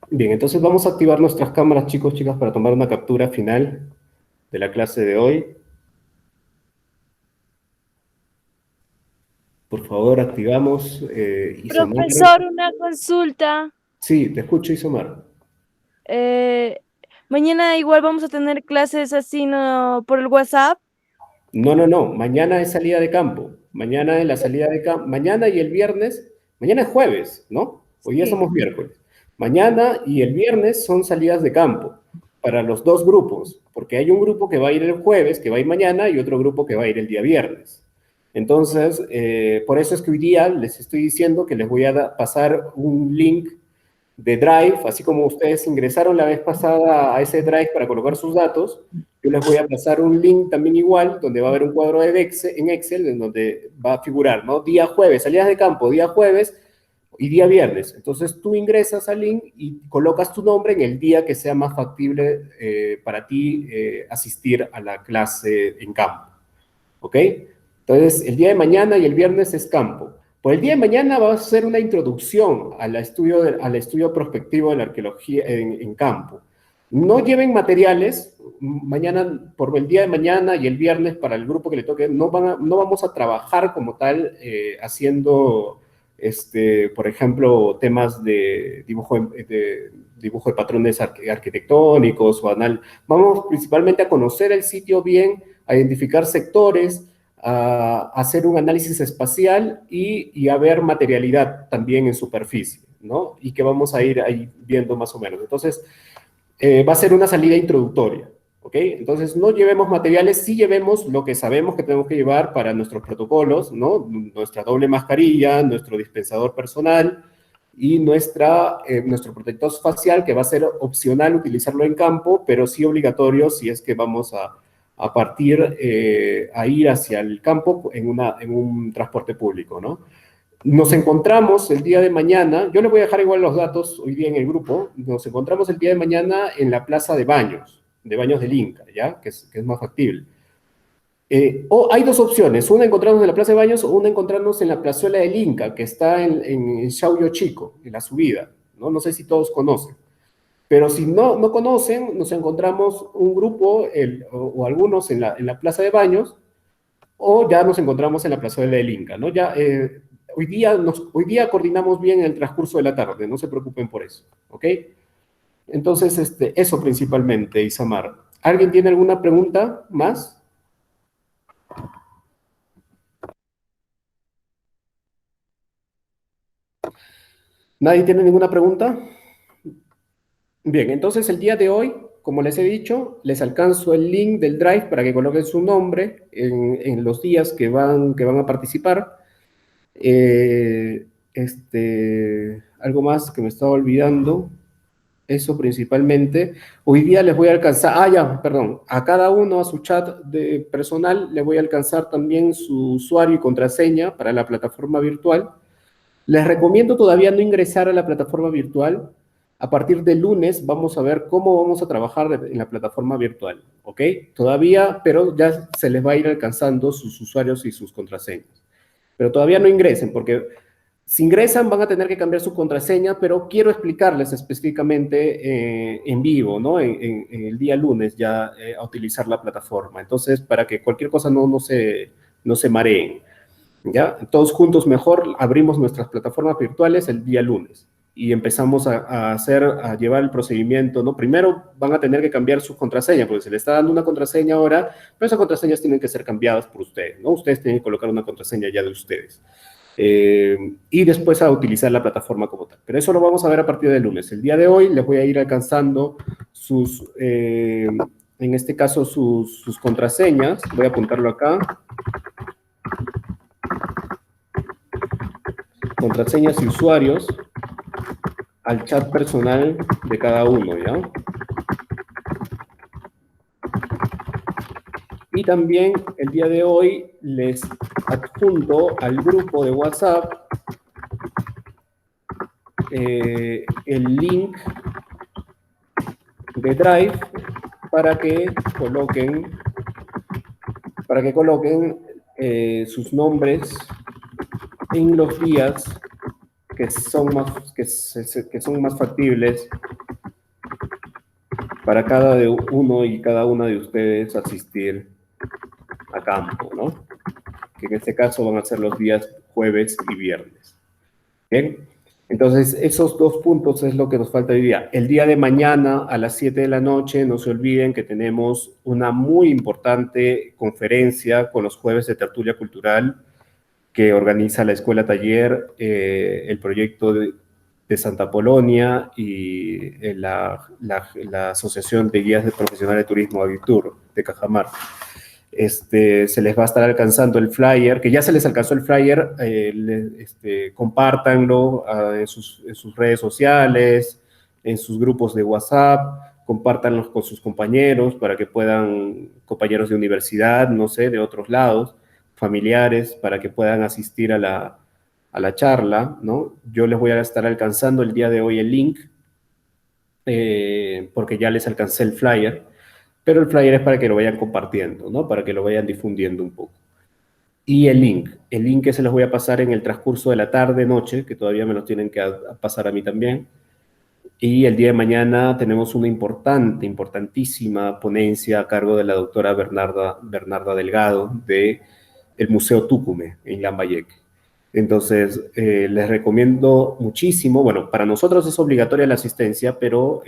Bien, entonces vamos a activar nuestras cámaras, chicos, chicas, para tomar una captura final de la clase de hoy. Por favor, activamos. Isomar. Profesor, una consulta. Sí, te escucho, Isomar. Mañana igual vamos a tener clases así, ¿no? Por el WhatsApp. No. Mañana es salida de campo. Mañana es la salida de campo. Mañana y el viernes. Mañana es jueves, ¿no? Hoy día Sí. somos miércoles. Mañana y el viernes son salidas de campo para los dos grupos, porque hay un grupo que va a ir el jueves, que va a ir mañana, y otro grupo que va a ir el día viernes. Entonces, por eso es que hoy día les estoy diciendo que les voy a pasar un link de Drive, así como ustedes ingresaron la vez pasada a ese Drive para colocar sus datos, yo les voy a pasar un link también igual, donde va a haber un cuadro en Excel, en donde va a figurar, ¿no? Día jueves, salidas de campo, día jueves y día viernes. Entonces tú ingresas al link y colocas tu nombre en el día que sea más factible para ti asistir a la clase en campo. ¿Ok? Entonces, el día de mañana y el viernes es campo. Pues el día de mañana va a ser una introducción al estudio prospectivo de la arqueología en campo. No lleven materiales, mañana, por el día de mañana y el viernes para el grupo que le toque, no vamos a trabajar como tal haciendo, por ejemplo, temas de dibujo de patrones arquitectónicos o anal. Vamos principalmente a conocer el sitio bien, a identificar sectores, a hacer un análisis espacial y a ver materialidad también en superficie, ¿no? Y que vamos a ir ahí viendo más o menos. Entonces, va a ser una salida introductoria, ¿ok? Entonces, no llevemos materiales, sí llevemos lo que sabemos que tenemos que llevar para nuestros protocolos, ¿no? Nuestra doble mascarilla, nuestro dispensador personal y nuestro protector facial, que va a ser opcional utilizarlo en campo, pero sí obligatorio si es que vamos a partir a ir hacia el campo en un transporte público, ¿no? Nos encontramos el día de mañana, yo les voy a dejar igual los datos hoy día en el grupo, nos encontramos el día de mañana en la plaza de Baños del Inca, ¿ya? Que es más factible. O hay dos opciones, una encontrarnos en la plaza de Baños o una encontrarnos en la plazuela del Inca, que está en Xauyo Chico, en la subida, ¿no? No sé si todos conocen. Pero si no conocen, nos encontramos un grupo o algunos en la plaza de Baños, o ya nos encontramos en la plazuela del Inca, ¿no? Ya, hoy día coordinamos bien el transcurso de la tarde, no se preocupen por eso, ¿ok? Entonces, eso principalmente, Isamar. ¿Alguien tiene alguna pregunta más? ¿Nadie tiene ninguna pregunta? Bien, entonces el día de hoy, como les he dicho, les alcanzo el link del Drive para que coloquen su nombre en los días que van a participar. Algo más que me estaba olvidando, eso principalmente. Hoy día les voy a alcanzar, perdón, a cada uno a su chat de personal le voy a alcanzar también su usuario y contraseña para la plataforma virtual. Les recomiendo todavía no ingresar a la plataforma virtual. A partir del lunes vamos a ver cómo vamos a trabajar en la plataforma virtual, ¿ok? Todavía, pero ya se les va a ir alcanzando sus usuarios y sus contraseñas. Pero todavía no ingresen, porque si ingresan van a tener que cambiar su contraseña, pero quiero explicarles específicamente en vivo, ¿no? En el día lunes ya a utilizar la plataforma. Entonces, para que cualquier cosa no se mareen. ¿Ya? Todos juntos mejor abrimos nuestras plataformas virtuales el día lunes y empezamos a llevar el procedimiento, ¿no? Primero van a tener que cambiar su contraseña, porque se les está dando una contraseña ahora, pero esas contraseñas tienen que ser cambiadas por ustedes, ¿no? Ustedes tienen que colocar una contraseña ya de ustedes. Y después a utilizar la plataforma como tal. Pero eso lo vamos a ver a partir del lunes. El día de hoy les voy a ir alcanzando en este caso, sus contraseñas. Voy a apuntarlo acá. Contraseñas y usuarios al chat personal de cada uno, ¿ya? Y también el día de hoy les adjunto al grupo de WhatsApp el link de Drive para que coloquen sus nombres en los días que son más factibles para cada uno y cada una de ustedes asistir a campo, ¿no? Que en este caso van a ser los días jueves y viernes. Bien, entonces esos dos puntos es lo que nos falta hoy día. El día de mañana a las 7 de la noche, no se olviden que tenemos una muy importante conferencia con los jueves de tertulia cultural que organiza la Escuela Taller, el proyecto de Santa Polonia y la Asociación de Guías de Profesionales de Turismo Avitur de Cajamarca. Se les va a estar alcanzando el flyer, que ya se les alcanzó el flyer, compártanlo en sus redes sociales, en sus grupos de WhatsApp, compártanlos con sus compañeros para que compañeros de universidad, no sé, de otros lados, familiares, para que puedan asistir a la charla, ¿no? Yo les voy a estar alcanzando el día de hoy el link, porque ya les alcancé el flyer, pero el flyer es para que lo vayan compartiendo, ¿no? Para que lo vayan difundiendo un poco. y el link. El link que se los voy a pasar en el transcurso de la tarde, noche, que todavía me lo tienen que pasar a mí también. Y el día de mañana tenemos una importantísima ponencia a cargo de la doctora Bernarda Delgado de el Museo Tucumé en Lambayeque. Entonces, les recomiendo muchísimo. Bueno, para nosotros es obligatoria la asistencia, pero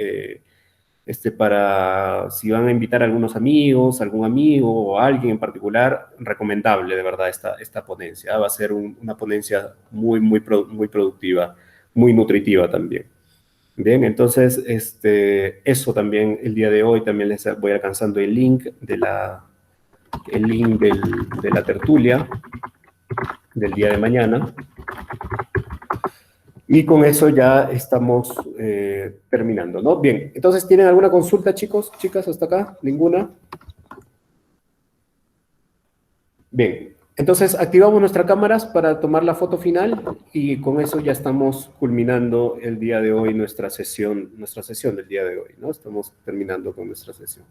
para si van a invitar a algunos amigos, algún amigo o a alguien en particular, recomendable de verdad esta ponencia. Va a ser una ponencia muy productiva, muy nutritiva también. Bien, entonces, eso también el día de hoy, también les voy alcanzando el link de la tertulia del día de mañana. Y con eso ya estamos terminando, ¿no? Bien, entonces, ¿tienen alguna consulta, chicos, chicas, hasta acá? ¿Ninguna? Bien, entonces activamos nuestras cámaras para tomar la foto final y con eso ya estamos culminando el día de hoy nuestra sesión del día de hoy, ¿no? Estamos terminando con nuestra sesión.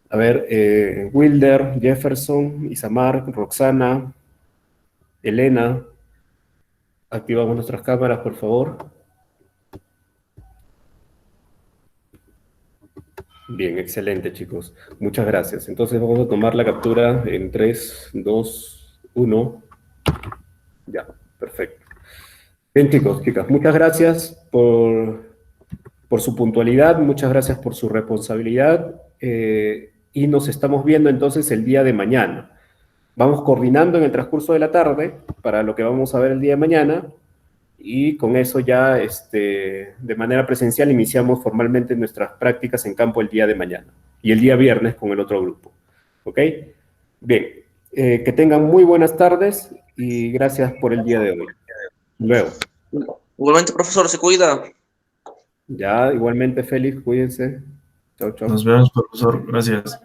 A ver, Wilder, Jefferson, Isamar, Roxana, Elena, activamos nuestras cámaras, por favor. Bien, excelente, chicos. Muchas gracias. Entonces vamos a tomar la captura en 3, 2, 1. Ya, perfecto. Bien, chicos, chicas, muchas gracias por su puntualidad, muchas gracias por su responsabilidad y nos estamos viendo entonces el día de mañana. Vamos coordinando en el transcurso de la tarde para lo que vamos a ver el día de mañana y con eso ya de manera presencial iniciamos formalmente nuestras prácticas en campo el día de mañana y el día viernes con el otro grupo. ¿Ok? Bien, que tengan muy buenas tardes y gracias por el día de hoy. Luego. Igualmente, profesor, se cuida. Ya, igualmente, Félix, cuídense. Chao, chao. Nos vemos, profesor. Gracias.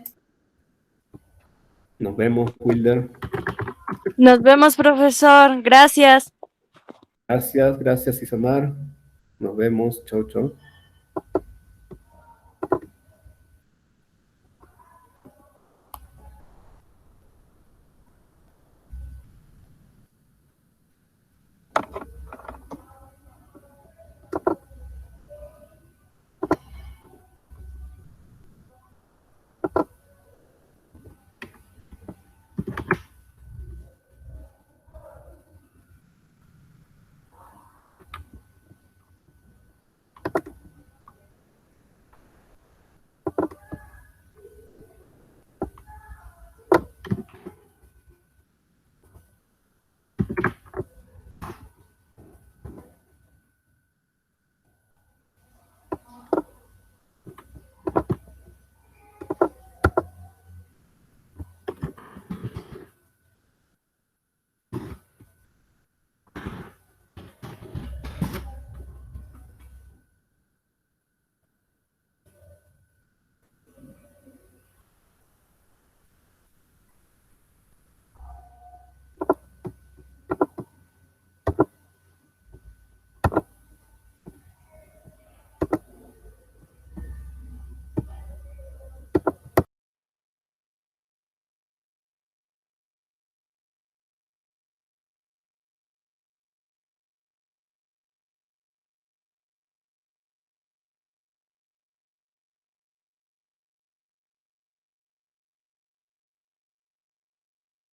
Nos vemos, Wilder. Nos vemos, profesor. Gracias. Gracias, Isamar. Nos vemos. Chao, chao.